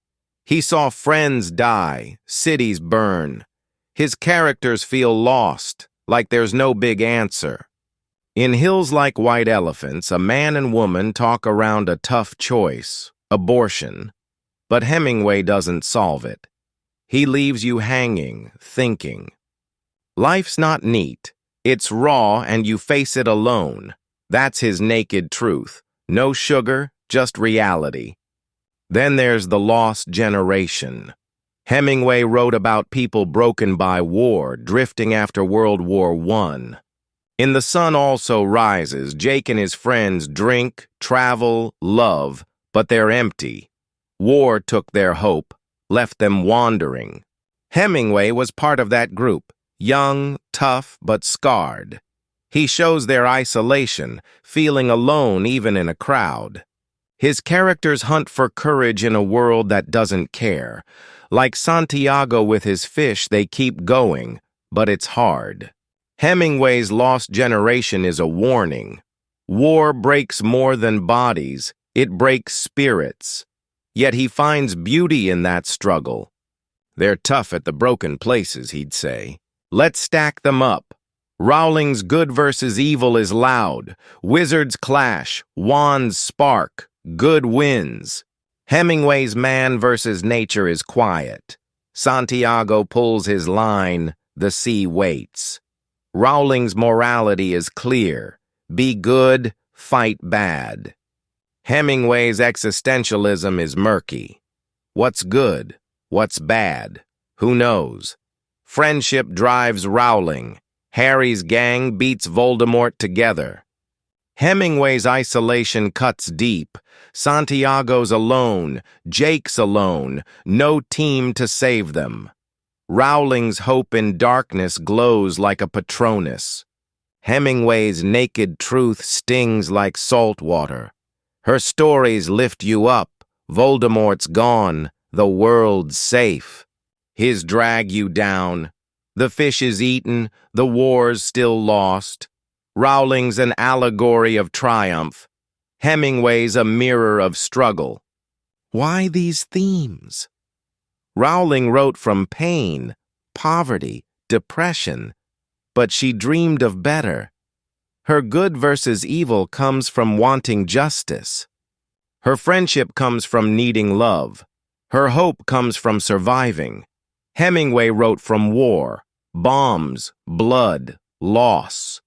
He saw friends die, cities burn. His characters feel lost, like there's no big answer. In Hills Like White Elephants, a man and woman talk around a tough choice, abortion. But Hemingway doesn't solve it. He leaves you hanging, thinking. Life's not neat. It's raw and you face it alone. That's his naked truth. No sugar, just reality. Then there's The Lost Generation. Hemingway wrote about people broken by war, drifting after World War I. In The Sun Also Rises, Jake and his friends drink, travel, love, but they're empty. War took their hope, left them wandering. Hemingway was part of that group, young, tough, but scarred. He shows their isolation, feeling alone even in a crowd. His characters hunt for courage in a world that doesn't care. Like Santiago with his fish, they keep going, but it's hard. Hemingway's Lost Generation is a warning. War breaks more than bodies, it breaks spirits. Yet he finds beauty in that struggle. They're tough at the broken places, he'd say. Let's stack them up. Rowling's good versus evil is loud. Wizards clash, wands spark, good wins. Hemingway's man versus nature is quiet. Santiago pulls his line, the sea waits. Rowling's morality is clear. Be good, fight bad. Hemingway's existentialism is murky. What's good? What's bad? Who knows? Friendship drives Rowling. Harry's gang beats Voldemort together. Hemingway's isolation cuts deep. Santiago's alone, Jake's alone, no team to save them. Rowling's hope in darkness glows like a Patronus. Hemingway's naked truth stings like salt water. Her stories lift you up. Voldemort's gone, the world's safe. His drag you down. The fish is eaten, the war's still lost. Rowling's an allegory of triumph. Hemingway's a mirror of struggle. Why these themes? Rowling wrote from pain, poverty, depression, but she dreamed of better. Her good versus evil comes from wanting justice. Her friendship comes from needing love. Her hope comes from surviving. Hemingway wrote from war, bombs, blood, loss.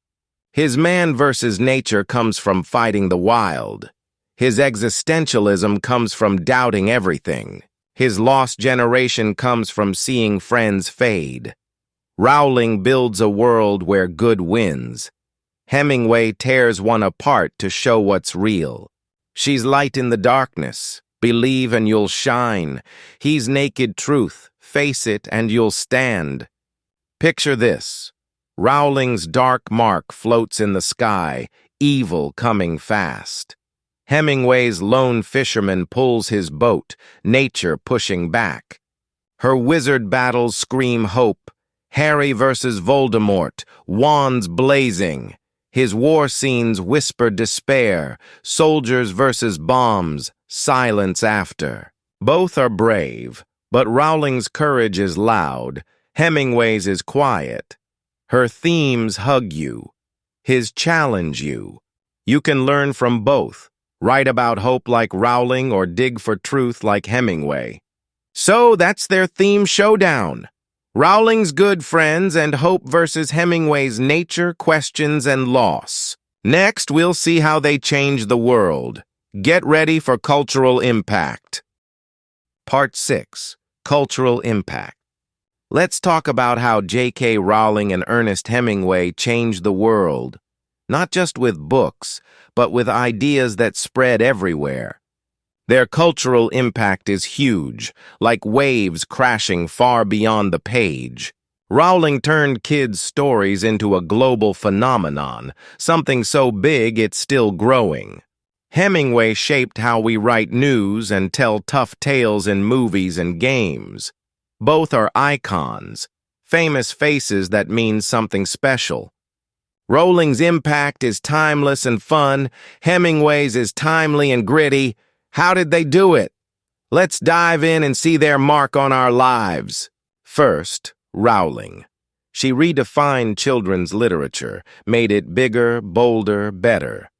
His man versus nature comes from fighting the wild. His existentialism comes from doubting everything. His lost generation comes from seeing friends fade. Rowling builds a world where good wins. Hemingway tears one apart to show what's real. She's light in the darkness. Believe and you'll shine. He's naked truth. Face it and you'll stand. Picture this. Rowling's dark mark floats in the sky, evil coming fast. Hemingway's lone fisherman pulls his boat, nature pushing back. Her wizard battles scream hope. Harry versus Voldemort, wands blazing. His war scenes whisper despair, soldiers versus bombs, silence after. Both are brave, but Rowling's courage is loud, Hemingway's is quiet. Her themes hug you. His challenge you. You can learn from both. Write about hope like Rowling or dig for truth like Hemingway. So that's their theme showdown. Rowling's good friends and hope versus Hemingway's nature, questions, and loss. Next, we'll see how they change the world. Get ready for cultural impact. Part 6. Cultural impact. Let's talk about how J.K. Rowling and Ernest Hemingway changed the world, not just with books, but with ideas that spread everywhere. Their cultural impact is huge, like waves crashing far beyond the page. Rowling turned kids' stories into a global phenomenon, something so big it's still growing. Hemingway shaped how we write news and tell tough tales in movies and games. Both are icons, famous faces that mean something special. Rowling's impact is timeless and fun. Hemingway's is timely and gritty. How did they do it? Let's dive in and see their mark on our lives. First, Rowling. She redefined children's literature, made it bigger, bolder, better.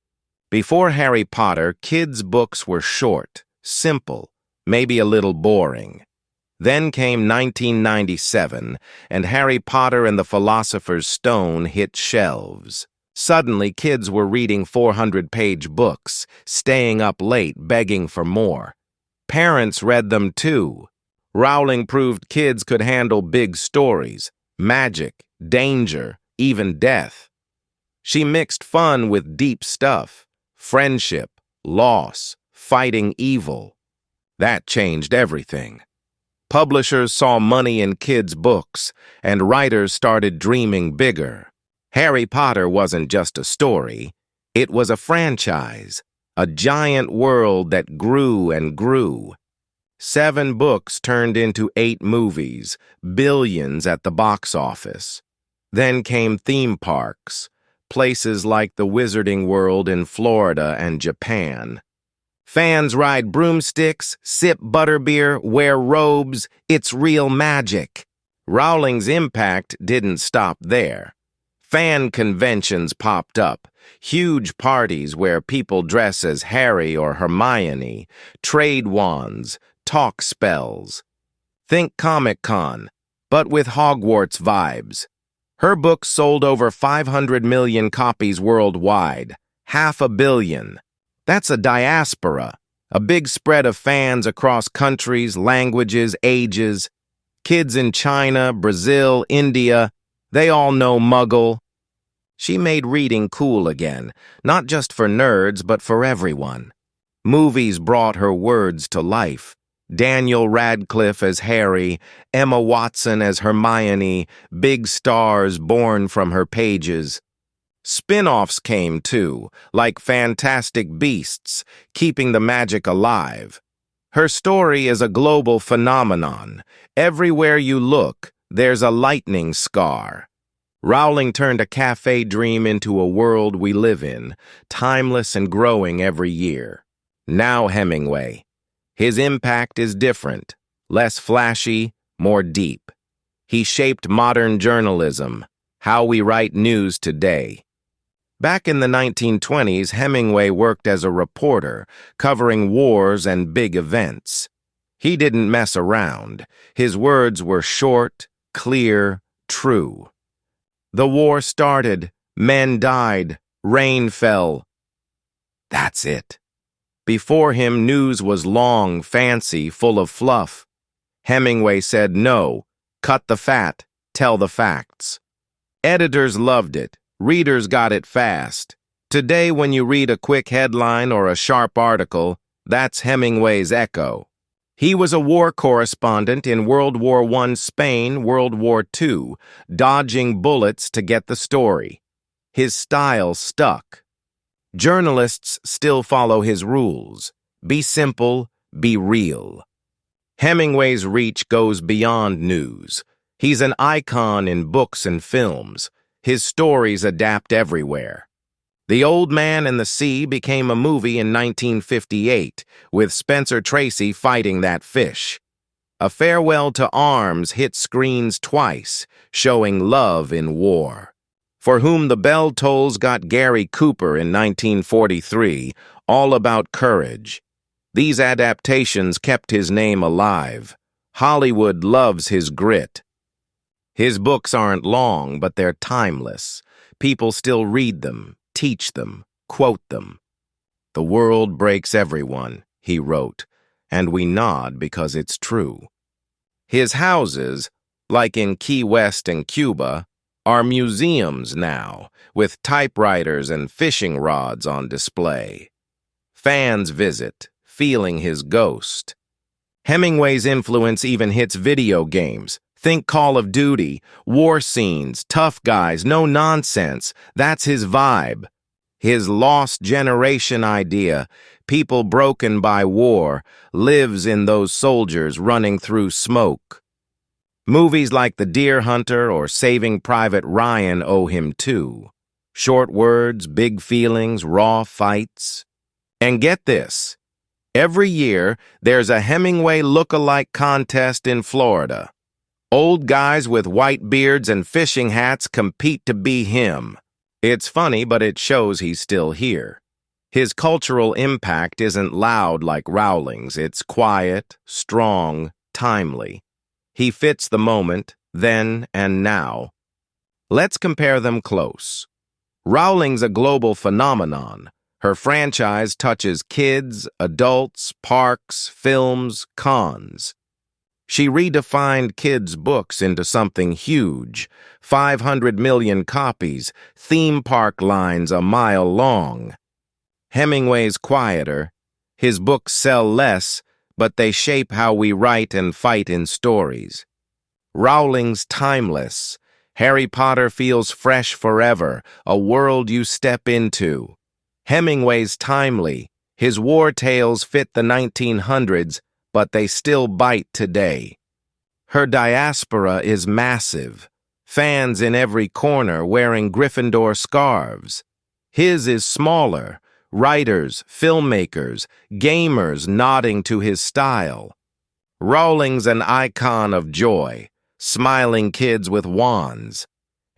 Before Harry Potter, kids' books were short, simple, maybe a little boring. Then came 1997, and Harry Potter and the Philosopher's Stone hit shelves. Suddenly, kids were reading 400-page books, staying up late, begging for more. Parents read them too. Rowling proved kids could handle big stories, magic, danger, even death. She mixed fun with deep stuff, friendship, loss, fighting evil. That changed everything. Publishers saw money in kids' books, and writers started dreaming bigger. Harry Potter wasn't just a story. It was a franchise, a giant world that grew and grew. 7 books turned into 8 movies, billions at the box office. Then came theme parks, places like the Wizarding World in Florida and Japan. Fans ride broomsticks, sip butterbeer, wear robes. It's real magic. Rowling's impact didn't stop there. Fan conventions popped up, huge parties where people dress as Harry or Hermione, trade wands, talk spells. Think Comic-Con, but with Hogwarts vibes. Her books sold over 500 million copies worldwide, 500 million. That's a diaspora, a big spread of fans across countries, languages, ages. Kids in China, Brazil, India, they all know Muggle. She made reading cool again, not just for nerds, but for everyone. Movies brought her words to life. Daniel Radcliffe as Harry, Emma Watson as Hermione, big stars born from her pages. Spin-offs came too, like Fantastic Beasts, keeping the magic alive. Her story is a global phenomenon. Everywhere you look, there's a lightning scar. Rowling turned a cafe dream into a world we live in, timeless and growing every year. Now Hemingway. His impact is different, less flashy, more deep. He shaped modern journalism, how we write news today. Back in the 1920s, Hemingway worked as a reporter, covering wars and big events. He didn't mess around. His words were short, clear, true. The war started, men died, rain fell. That's it. Before him, news was long, fancy, full of fluff. Hemingway said no, cut the fat, tell the facts. Editors loved it. Readers got it fast. Today, when you read a quick headline or a sharp article, that's Hemingway's echo. He was a war correspondent in World War I Spain, World War II, dodging bullets to get the story. His style stuck. Journalists still follow his rules. Be simple, be real. Hemingway's reach goes beyond news. He's an icon in books and films. His stories adapt everywhere. The Old Man and the Sea became a movie in 1958, with Spencer Tracy fighting that fish. A Farewell to Arms hit screens twice, showing love in war. For Whom the Bell Tolls got Gary Cooper in 1943, all about courage. These adaptations kept his name alive. Hollywood loves his grit. His books aren't long, but they're timeless. People still read them, teach them, quote them. The world breaks everyone, he wrote, and we nod because it's true. His houses, like in Key West and Cuba, are museums now, with typewriters and fishing rods on display. Fans visit, feeling his ghost. Hemingway's influence even hits video games. Think Call of Duty, war scenes, tough guys, no nonsense. That's his vibe. His lost generation idea, people broken by war, lives in those soldiers running through smoke. Movies like The Deer Hunter or Saving Private Ryan owe him too. Short words, big feelings, raw fights. And get this, every year there's a Hemingway look-alike contest in Florida. Old guys with white beards and fishing hats compete to be him. It's funny, but it shows he's still here. His cultural impact isn't loud like Rowling's. It's quiet, strong, timely. He fits the moment, then and now. Let's compare them close. Rowling's a global phenomenon. Her franchise touches kids, adults, parks, films, cons. She redefined kids' books into something huge, 500 million copies, theme park lines a mile long. Hemingway's quieter. His books sell less, but they shape how we write and fight in stories. Rowling's timeless. Harry Potter feels fresh forever, a world you step into. Hemingway's timely. His war tales fit the 1900s, but they still bite today. Her diaspora is massive. Fans in every corner wearing Gryffindor scarves. His is smaller. Writers, filmmakers, gamers nodding to his style. Rowling's an icon of joy, smiling kids with wands.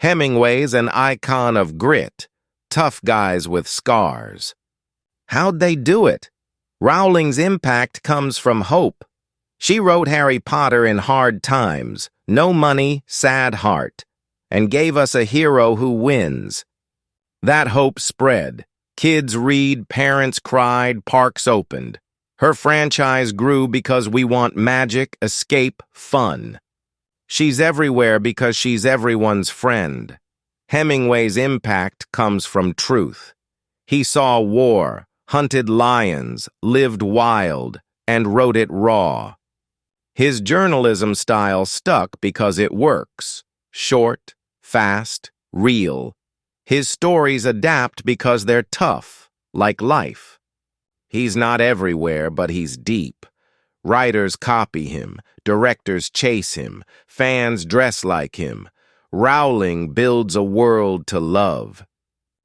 Hemingway's an icon of grit, tough guys with scars. How'd they do it? Rowling's impact comes from hope. She wrote Harry Potter in hard times, no money, sad heart, and gave us a hero who wins. That hope spread. Kids read, parents cried, parks opened. Her franchise grew because we want magic, escape, fun. She's everywhere because she's everyone's friend. Hemingway's impact comes from truth. He saw war, hunted lions, lived wild, and wrote it raw. His journalism style stuck because it works. Short, fast, real. His stories adapt because they're tough, like life. He's not everywhere, but he's deep. Writers copy him, directors chase him, fans dress like him. Rowling builds a world to love.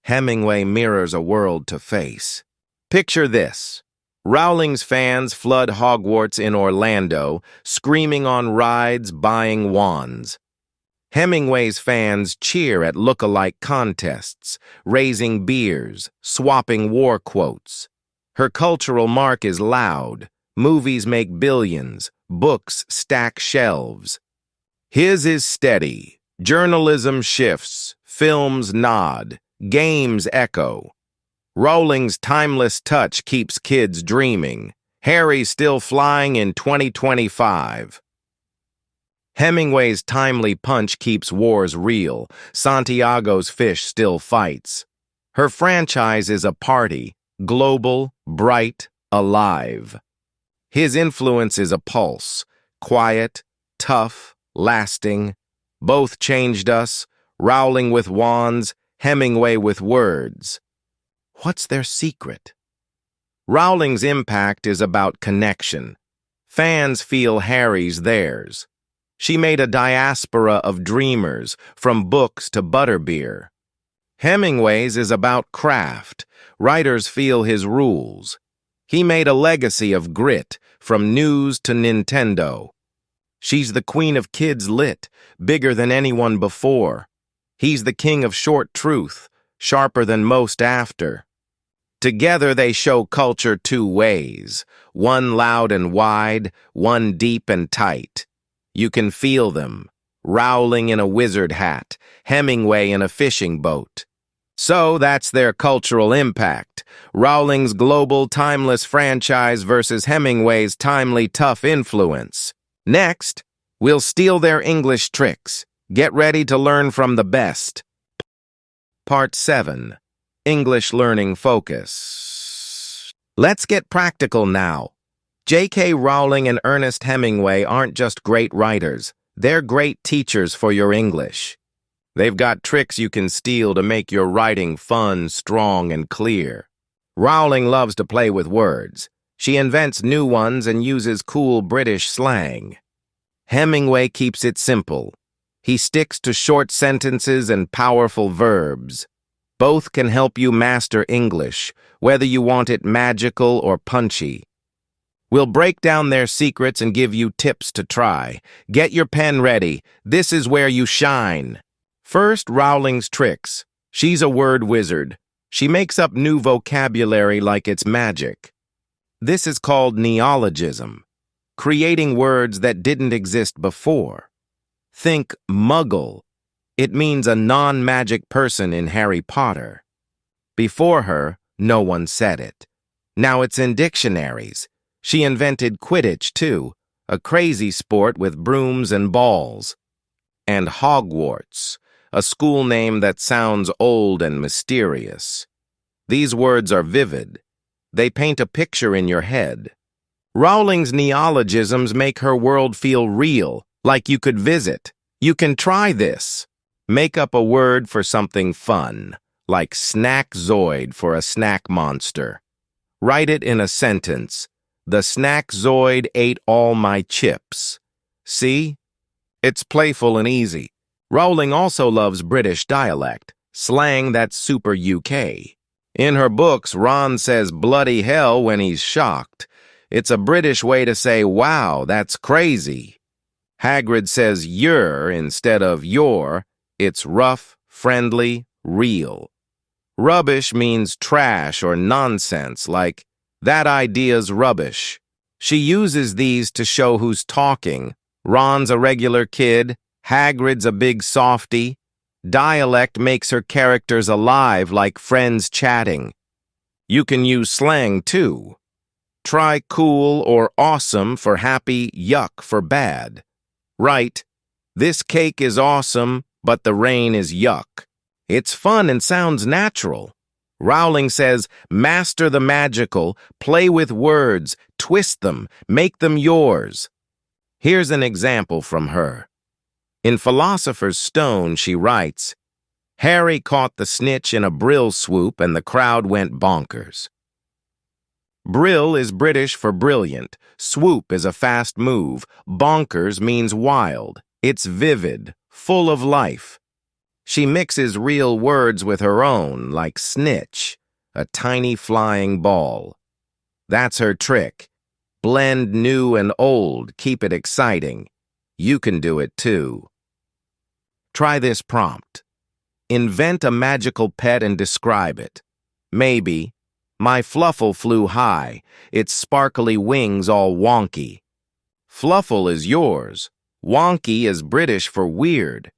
Hemingway mirrors a world to face. Picture this. Rowling's fans flood Hogwarts in Orlando, screaming on rides, buying wands. Hemingway's fans cheer at look-alike contests, raising beers, swapping war quotes. Her cultural mark is loud. Movies make billions. Books stack shelves. His is steady. Journalism shifts. Films nod. Games echo. Rowling's timeless touch keeps kids dreaming. Harry's still flying in 2025. Hemingway's timely punch keeps wars real. Santiago's fish still fights. Her franchise is a party, global, bright, alive. His influence is a pulse, quiet, tough, lasting. Both changed us, Rowling with wands, Hemingway with words. What's their secret? Rowling's impact is about connection. Fans feel Harry's theirs. She made a diaspora of dreamers, from books to butterbeer. Hemingway's is about craft. Writers feel his rules. He made a legacy of grit, from news to Nintendo. She's the queen of kids lit, bigger than anyone before. He's the king of short truth, sharper than most after. Together they show culture two ways, one loud and wide, one deep and tight. You can feel them, Rowling in a wizard hat, Hemingway in a fishing boat. So that's their cultural impact, Rowling's global timeless franchise versus Hemingway's timely tough influence. Next, we'll steal their English tricks. Get ready to learn from the best. Part 7. English Learning Focus. Let's get practical now. J.K. Rowling and Ernest Hemingway aren't just great writers. They're great teachers for your English. They've got tricks you can steal to make your writing fun, strong, and clear. Rowling loves to play with words. She invents new ones and uses cool British slang. Hemingway keeps it simple. He sticks to short sentences and powerful verbs. Both can help you master English, whether you want it magical or punchy. We'll break down their secrets and give you tips to try. Get your pen ready. This is where you shine. First, Rowling's tricks. She's a word wizard. She makes up new vocabulary like it's magic. This is called neologism, creating words that didn't exist before. Think muggle. It means a non-magic person in Harry Potter. Before her, no one said it. Now it's in dictionaries. She invented Quidditch, too, a crazy sport with brooms and balls. And Hogwarts, a school name that sounds old and mysterious. These words are vivid. They paint a picture in your head. Rowling's neologisms make her world feel real, like you could visit. You can try this. Make up a word for something fun, like snackzoid for a snack monster. Write it in a sentence. The snackzoid ate all my chips. See? It's playful and easy. Rowling also loves British dialect, slang that's super UK. In her books, Ron says bloody hell when he's shocked. It's a British way to say, wow, that's crazy. Hagrid says you're instead of your. It's rough, friendly, real. Rubbish means trash or nonsense, like, that idea's rubbish. She uses these to show who's talking. Ron's a regular kid. Hagrid's a big softy. Dialect makes her characters alive like friends chatting. You can use slang, too. Try cool or awesome for happy, yuck for bad. Write, This cake is awesome, but the rain is yuck. It's fun and sounds natural. Rowling says, master the magical, play with words, twist them, make them yours. Here's an example from her. In Philosopher's Stone, she writes, Harry caught the snitch in a brill swoop and the crowd went bonkers. Brill is British for brilliant. Swoop is a fast move. Bonkers means wild. It's vivid, full of life. She mixes real words with her own, like snitch, a tiny flying ball. That's her trick. Blend new and old, keep it exciting. You can do it too. Try this prompt. Invent a magical pet and describe it. Maybe, my Fluffle flew high, its sparkly wings all wonky. Fluffle is yours. Wonky is British for weird.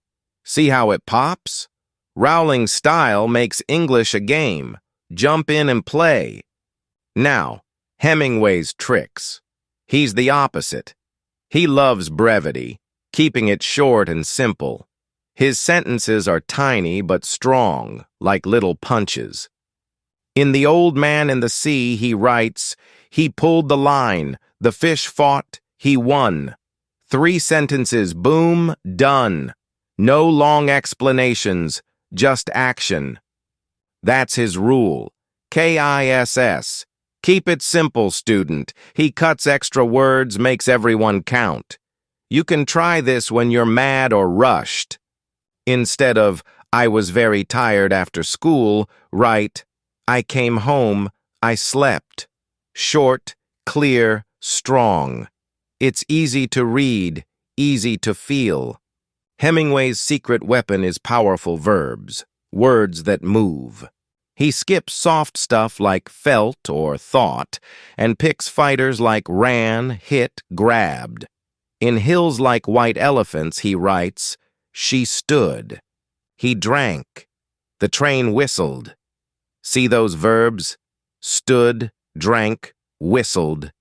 See how it pops? Rowling's style makes English a game. Jump in and play. Now, Hemingway's tricks. He's the opposite. He loves brevity, keeping it short and simple. His sentences are tiny but strong, like little punches. In The Old Man and the Sea, he writes, he pulled the line, the fish fought, he won. 3 sentences, boom, done. No long explanations, just action. That's his rule. KISS. Keep it simple, student. He cuts extra words, makes everyone count. You can try this when you're mad or rushed. Instead of, I was very tired after school, write, I came home, I slept. Short, clear, strong. It's easy to read, easy to feel. Hemingway's secret weapon is powerful verbs, words that move. He skips soft stuff like felt or thought, and picks fighters like ran, hit, grabbed. In Hills Like White Elephants, he writes, she stood. He drank. The train whistled. See those verbs? Stood, drank, whistled.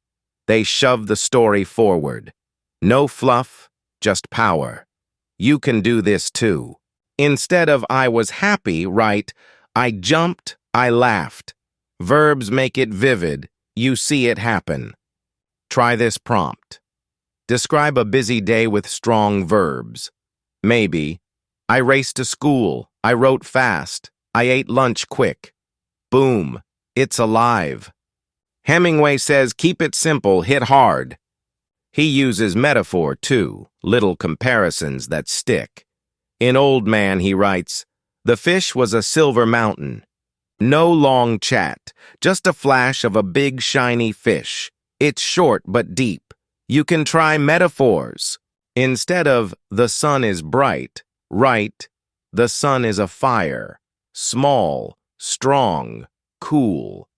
They shove the story forward. No fluff, just power. You can do this too. Instead of I was happy, write, I jumped, I laughed. Verbs make it vivid. You see it happen. Try this prompt. Describe a busy day with strong verbs. Maybe, I raced to school, I wrote fast, I ate lunch quick. Boom, it's alive. Hemingway says keep it simple, hit hard. He uses metaphor too, little comparisons that stick. In Old Man he writes, the fish was a silver mountain. No long chat, just a flash of a big shiny fish. It's short but deep. You can try metaphors. Instead of, the sun is bright, write, the sun is a fire, small, strong, cool.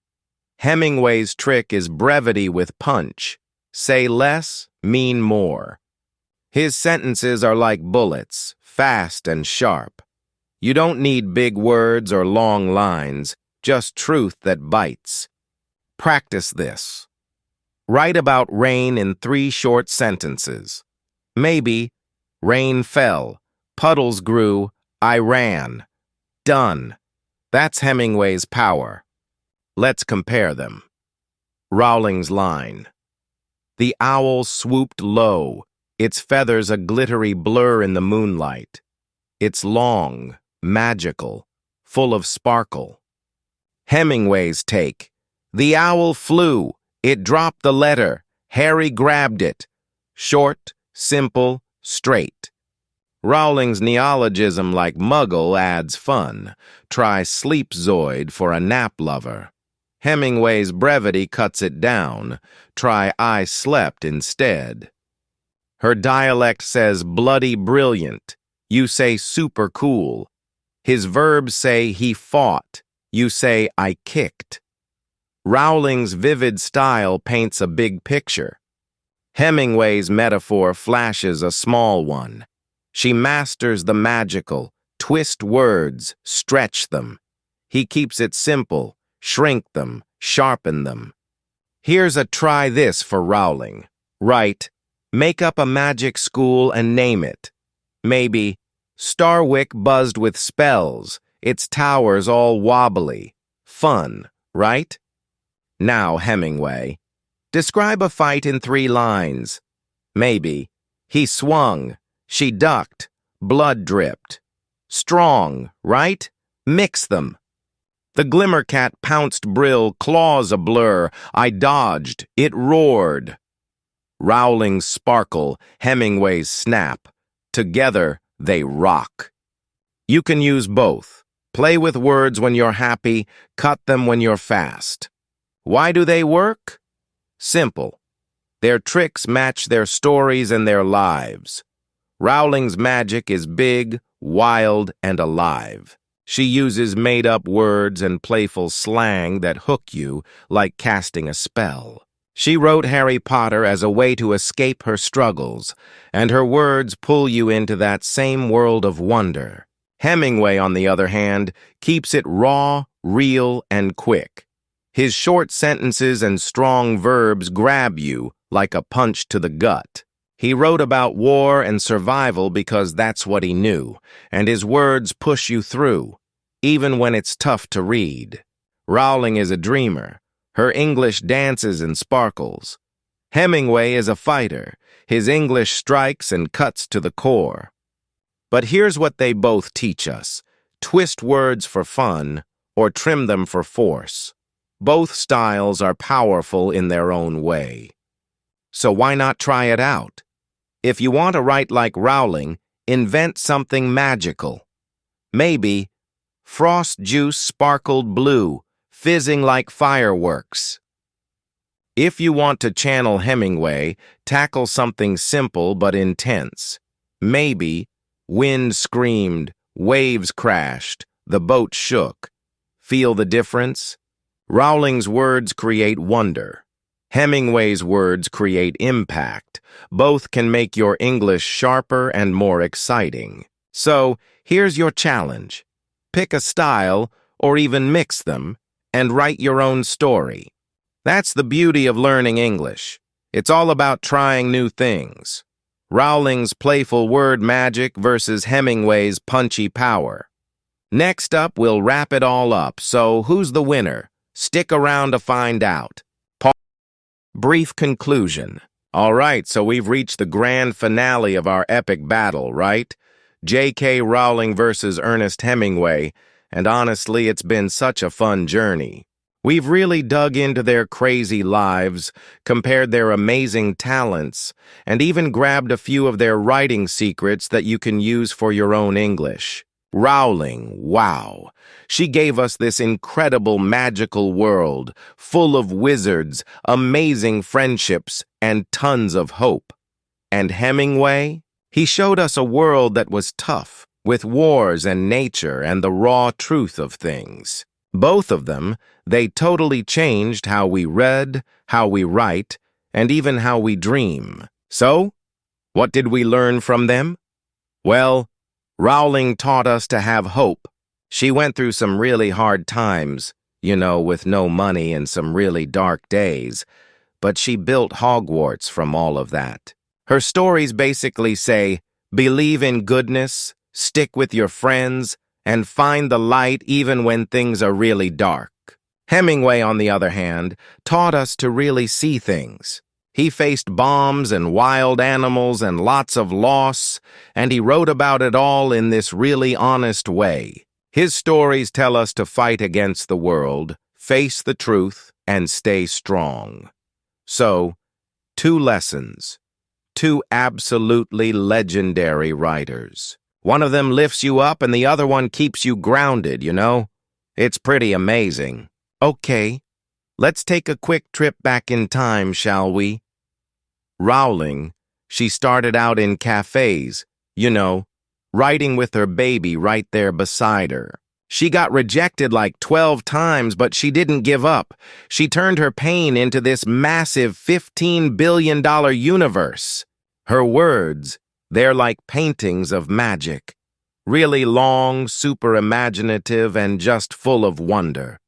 Hemingway's trick is brevity with punch. Say less, mean more. His sentences are like bullets, fast and sharp. You don't need big words or long lines, just truth that bites. Practice this. Write about rain in 3 short sentences. Maybe, rain fell, puddles grew, I ran. Done. That's Hemingway's power. Let's compare them. Rowling's line. The owl swooped low, its feathers a glittery blur in the moonlight. It's long, magical, full of sparkle. Hemingway's take. The owl flew, it dropped the letter, Harry grabbed it. Short, simple, straight. Rowling's neologism like muggle adds fun. Try sleepzoid for a nap lover. Hemingway's brevity cuts it down. Try I slept instead. Her dialect says bloody brilliant. You say super cool. His verbs say he fought. You say I kicked. Rowling's vivid style paints a big picture. Hemingway's metaphor flashes a small one. She masters the magical, twist words, stretch them. He keeps it simple, shrink them, sharpen them. Here's a try this for Rowling. Write, make up a magic school and name it. Maybe, Starwick buzzed with spells, its towers all wobbly. Fun, right? Now, Hemingway, describe a fight in 3 lines. Maybe, he swung, she ducked, blood dripped. Strong, right? Mix them. The Glimmercat pounced brill, claws a blur. I dodged, it roared. Rowling's sparkle, Hemingway's snap. Together, they rock. You can use both. Play with words when you're happy, cut them when you're fast. Why do they work? Simple. Their tricks match their stories and their lives. Rowling's magic is big, wild, and alive. She uses made-up words and playful slang that hook you like casting a spell. She wrote Harry Potter as a way to escape her struggles, and her words pull you into that same world of wonder. Hemingway, on the other hand, keeps it raw, real, and quick. His short sentences and strong verbs grab you like a punch to the gut. He wrote about war and survival because that's what he knew, and his words push you through, even when it's tough to read. Rowling is a dreamer. Her English dances and sparkles. Hemingway is a fighter. His English strikes and cuts to the core. But here's what they both teach us. Twist words for fun, or trim them for force. Both styles are powerful in their own way. So why not try it out? If you want to write like Rowling, invent something magical. Maybe frost juice sparkled blue, fizzing like fireworks. If you want to channel Hemingway, tackle something simple but intense. Maybe wind screamed, waves crashed, the boat shook. Feel the difference? Rowling's words create wonder. Hemingway's words create impact. Both can make your English sharper and more exciting. So, here's your challenge. Pick a style, or even mix them, and write your own story. That's the beauty of learning English. It's all about trying new things. Rowling's playful word magic versus Hemingway's punchy power. Next up, we'll wrap it all up, so who's the winner? Stick around to find out. Brief conclusion. All right, so we've reached the grand finale of our epic battle, right? J.K. Rowling versus Ernest Hemingway, and honestly, it's been such a fun journey. We've really dug into their crazy lives, compared their amazing talents, and even grabbed a few of their writing secrets that you can use for your own English. Rowling, wow. She gave us this incredible magical world, full of wizards, amazing friendships, and tons of hope. And Hemingway? He showed us a world that was tough, with wars and nature and the raw truth of things. Both of them, they totally changed how we read, how we write, and even how we dream. So, what did we learn from them? Well, Rowling taught us to have hope. She went through some really hard times, with no money and some really dark days, but she built Hogwarts from all of that. Her stories basically say, believe in goodness, stick with your friends, and find the light even when things are really dark. Hemingway, on the other hand, taught us to really see things. He faced bombs and wild animals and lots of loss, and he wrote about it all in this really honest way. His stories tell us to fight against the world, face the truth, and stay strong. So, 2 lessons. 2 absolutely legendary writers. One of them lifts you up and the other one keeps you grounded, It's pretty amazing. Okay, let's take a quick trip back in time, shall we? Rowling, she started out in cafes, writing with her baby right there beside her. She got rejected like 12 times, but she didn't give up. She turned her pain into this massive $15 billion universe. Her words, they're like paintings of magic. Really long, super imaginative, and just full of wonder.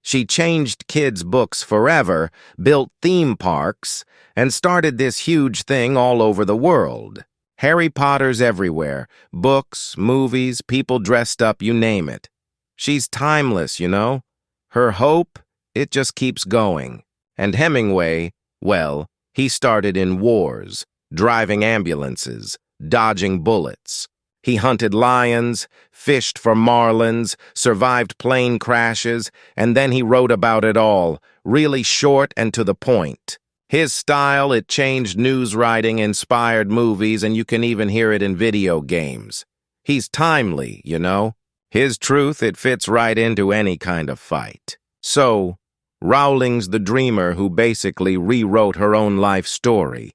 She changed kids' books forever, built theme parks, and started this huge thing all over the world. Harry Potter's everywhere. Books, movies, people dressed up, you name it. She's timeless, you know? Her hope, it just keeps going. And Hemingway, well, he started in wars, driving ambulances, dodging bullets. He hunted lions, fished for marlins, survived plane crashes, and then he wrote about it all, really short and to the point. His style, it changed news writing, inspired movies, and you can even hear it in video games. He's timely, you know? His truth, it fits right into any kind of fight. So, Rowling's the dreamer who basically rewrote her own life story.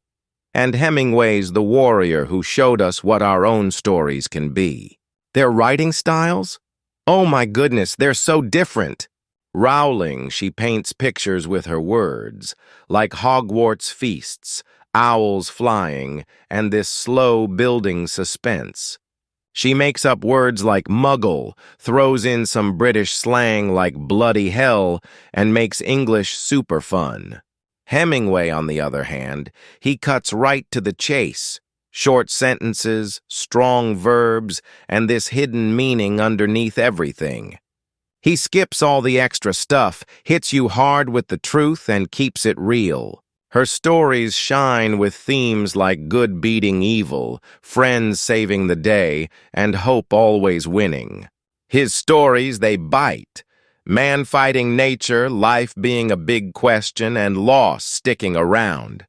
And Hemingway's the warrior who showed us what our own stories can be. Their writing styles? Oh my goodness, they're so different. Rowling, she paints pictures with her words, like Hogwarts feasts, owls flying, and this slow building suspense. She makes up words like muggle, throws in some British slang like bloody hell, and makes English super fun. Hemingway, on the other hand, he cuts right to the chase. Short sentences, strong verbs, and this hidden meaning underneath everything. He skips all the extra stuff, hits you hard with the truth, and keeps it real. Her stories shine with themes like good beating evil, friends saving the day, and hope always winning. His stories, they bite. Man fighting nature, life being a big question, and loss sticking around.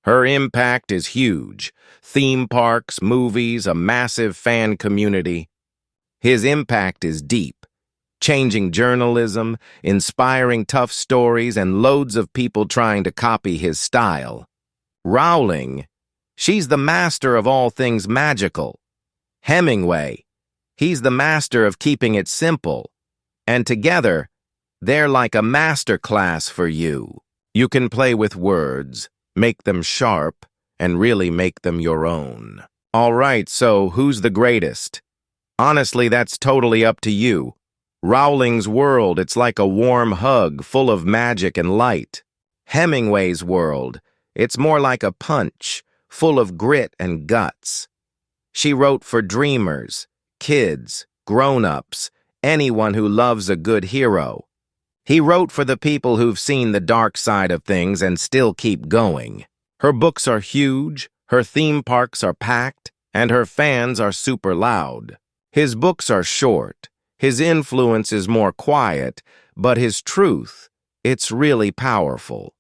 Her impact is huge. Theme parks, movies, a massive fan community. His impact is deep. Changing journalism, inspiring tough stories, and loads of people trying to copy his style. Rowling, she's the master of all things magical. Hemingway, he's the master of keeping it simple. And together, they're like a master class for you. You can play with words, make them sharp, and really make them your own. All right, so who's the greatest? Honestly, that's totally up to you. Rowling's world, it's like a warm hug full of magic and light. Hemingway's world, it's more like a punch, full of grit and guts. She wrote for dreamers, kids, grown-ups, anyone who loves a good hero. He wrote for the people who've seen the dark side of things and still keep going. Her books are huge, her theme parks are packed, and her fans are super loud. His books are short. His influence is more quiet, but his truth, it's really powerful.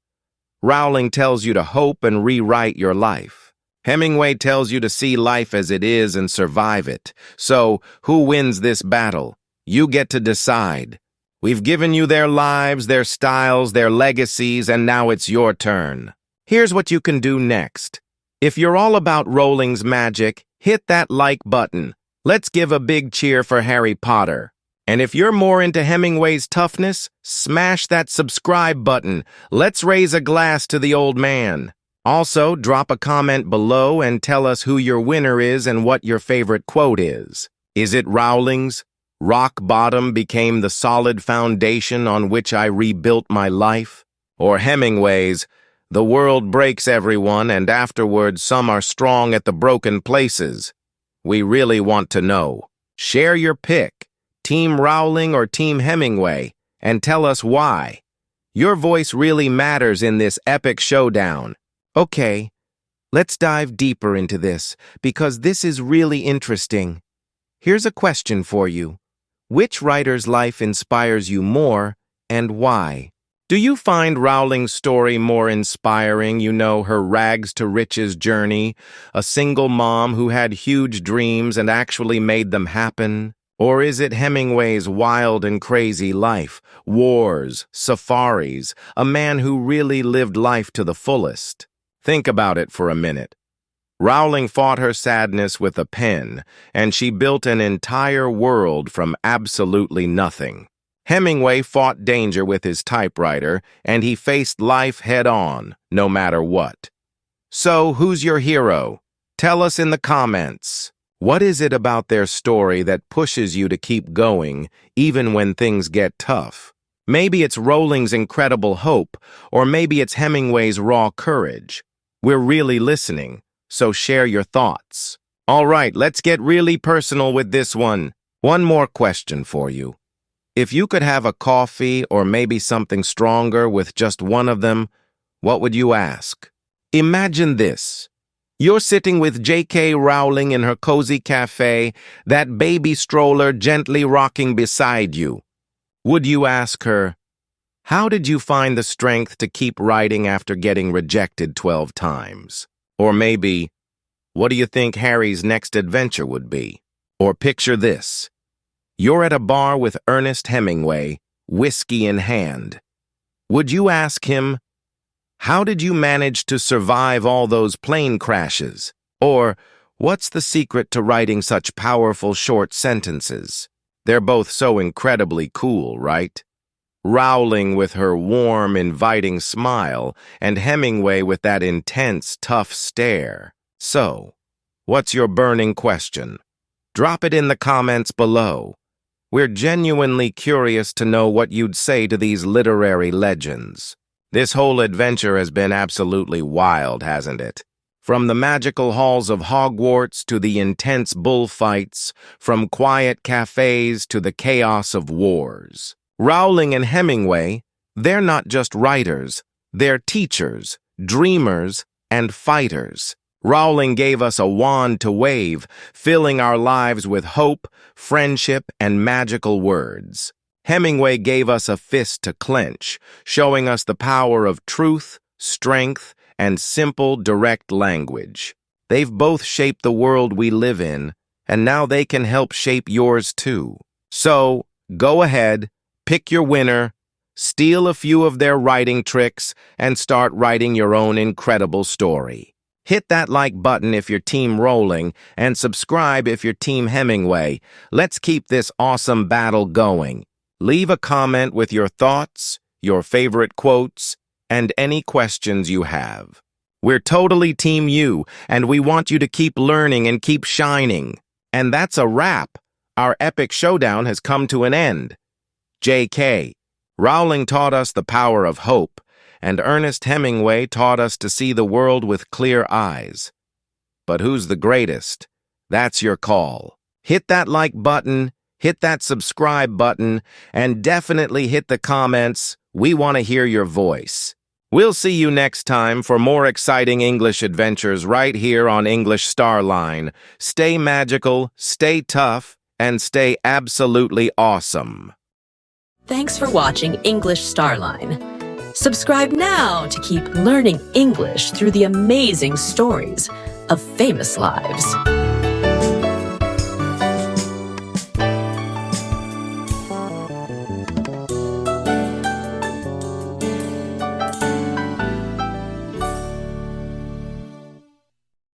Rowling tells you to hope and rewrite your life. Hemingway tells you to see life as it is and survive it. So, who wins this battle? You get to decide. We've given you their lives, their styles, their legacies, and now it's your turn. Here's what you can do next. If you're all about Rowling's magic, hit that like button. Let's give a big cheer for Harry Potter. And if you're more into Hemingway's toughness, smash that subscribe button. Let's raise a glass to the old man. Also, drop a comment below and tell us who your winner is and what your favorite quote is. Is it Rowling's? Rock bottom became the solid foundation on which I rebuilt my life? Or Hemingway's, the world breaks everyone and afterwards some are strong at the broken places? We really want to know. Share your pick, Team Rowling or Team Hemingway, and tell us why. Your voice really matters in this epic showdown. Okay, let's dive deeper into this, because this is really interesting. Here's a question for you. Which writer's life inspires you more, and why? Do you find Rowling's story more inspiring, you know, her rags-to-riches journey, a single mom who had huge dreams and actually made them happen? Or is it Hemingway's wild and crazy life, wars, safaris, a man who really lived life to the fullest? Think about it for a minute. Rowling fought her sadness with a pen, and she built an entire world from absolutely nothing. Hemingway fought danger with his typewriter, and he faced life head-on, no matter what. So, who's your hero? Tell us in the comments. What is it about their story that pushes you to keep going, even when things get tough? Maybe it's Rowling's incredible hope, or maybe it's Hemingway's raw courage. We're really listening, so share your thoughts. All right, let's get really personal with this one. One more question for you. If you could have a coffee or maybe something stronger with just one of them, what would you ask? Imagine this. You're sitting with J.K. Rowling in her cozy cafe, that baby stroller gently rocking beside you. Would you ask her, how did you find the strength to keep writing after getting rejected 12 times? Or maybe, what do you think Harry's next adventure would be? Or picture this. You're at a bar with Ernest Hemingway, whiskey in hand. Would you ask him, how did you manage to survive all those plane crashes? Or, what's the secret to writing such powerful short sentences? They're both so incredibly cool, right? Rowling with her warm, inviting smile, and Hemingway with that intense, tough stare. So, what's your burning question? Drop it in the comments below. We're genuinely curious to know what you'd say to these literary legends. This whole adventure has been absolutely wild, hasn't it? From the magical halls of Hogwarts to the intense bullfights, from quiet cafes to the chaos of wars. Rowling and Hemingway, they're not just writers, they're teachers, dreamers, and fighters. Rowling gave us a wand to wave, filling our lives with hope, friendship, and magical words. Hemingway gave us a fist to clench, showing us the power of truth, strength, and simple, direct language. They've both shaped the world we live in, and now they can help shape yours too. So, go ahead, pick your winner, steal a few of their writing tricks, and start writing your own incredible story. Hit that like button if you're Team Rowling, and subscribe if you're Team Hemingway. Let's keep this awesome battle going. Leave a comment with your thoughts, your favorite quotes, and any questions you have. We're totally Team You, and we want you to keep learning and keep shining. And that's a wrap. Our epic showdown has come to an end. J.K. Rowling taught us the power of hope, and Ernest Hemingway taught us to see the world with clear eyes. But who's the greatest? That's your call. Hit that like button, hit that subscribe button, and definitely hit the comments. We want to hear your voice. We'll see you next time for more exciting English adventures right here on English Starline. Stay magical, stay tough, and stay absolutely awesome. Thanks for watching English Starline. Subscribe now to keep learning English through the amazing stories of famous lives.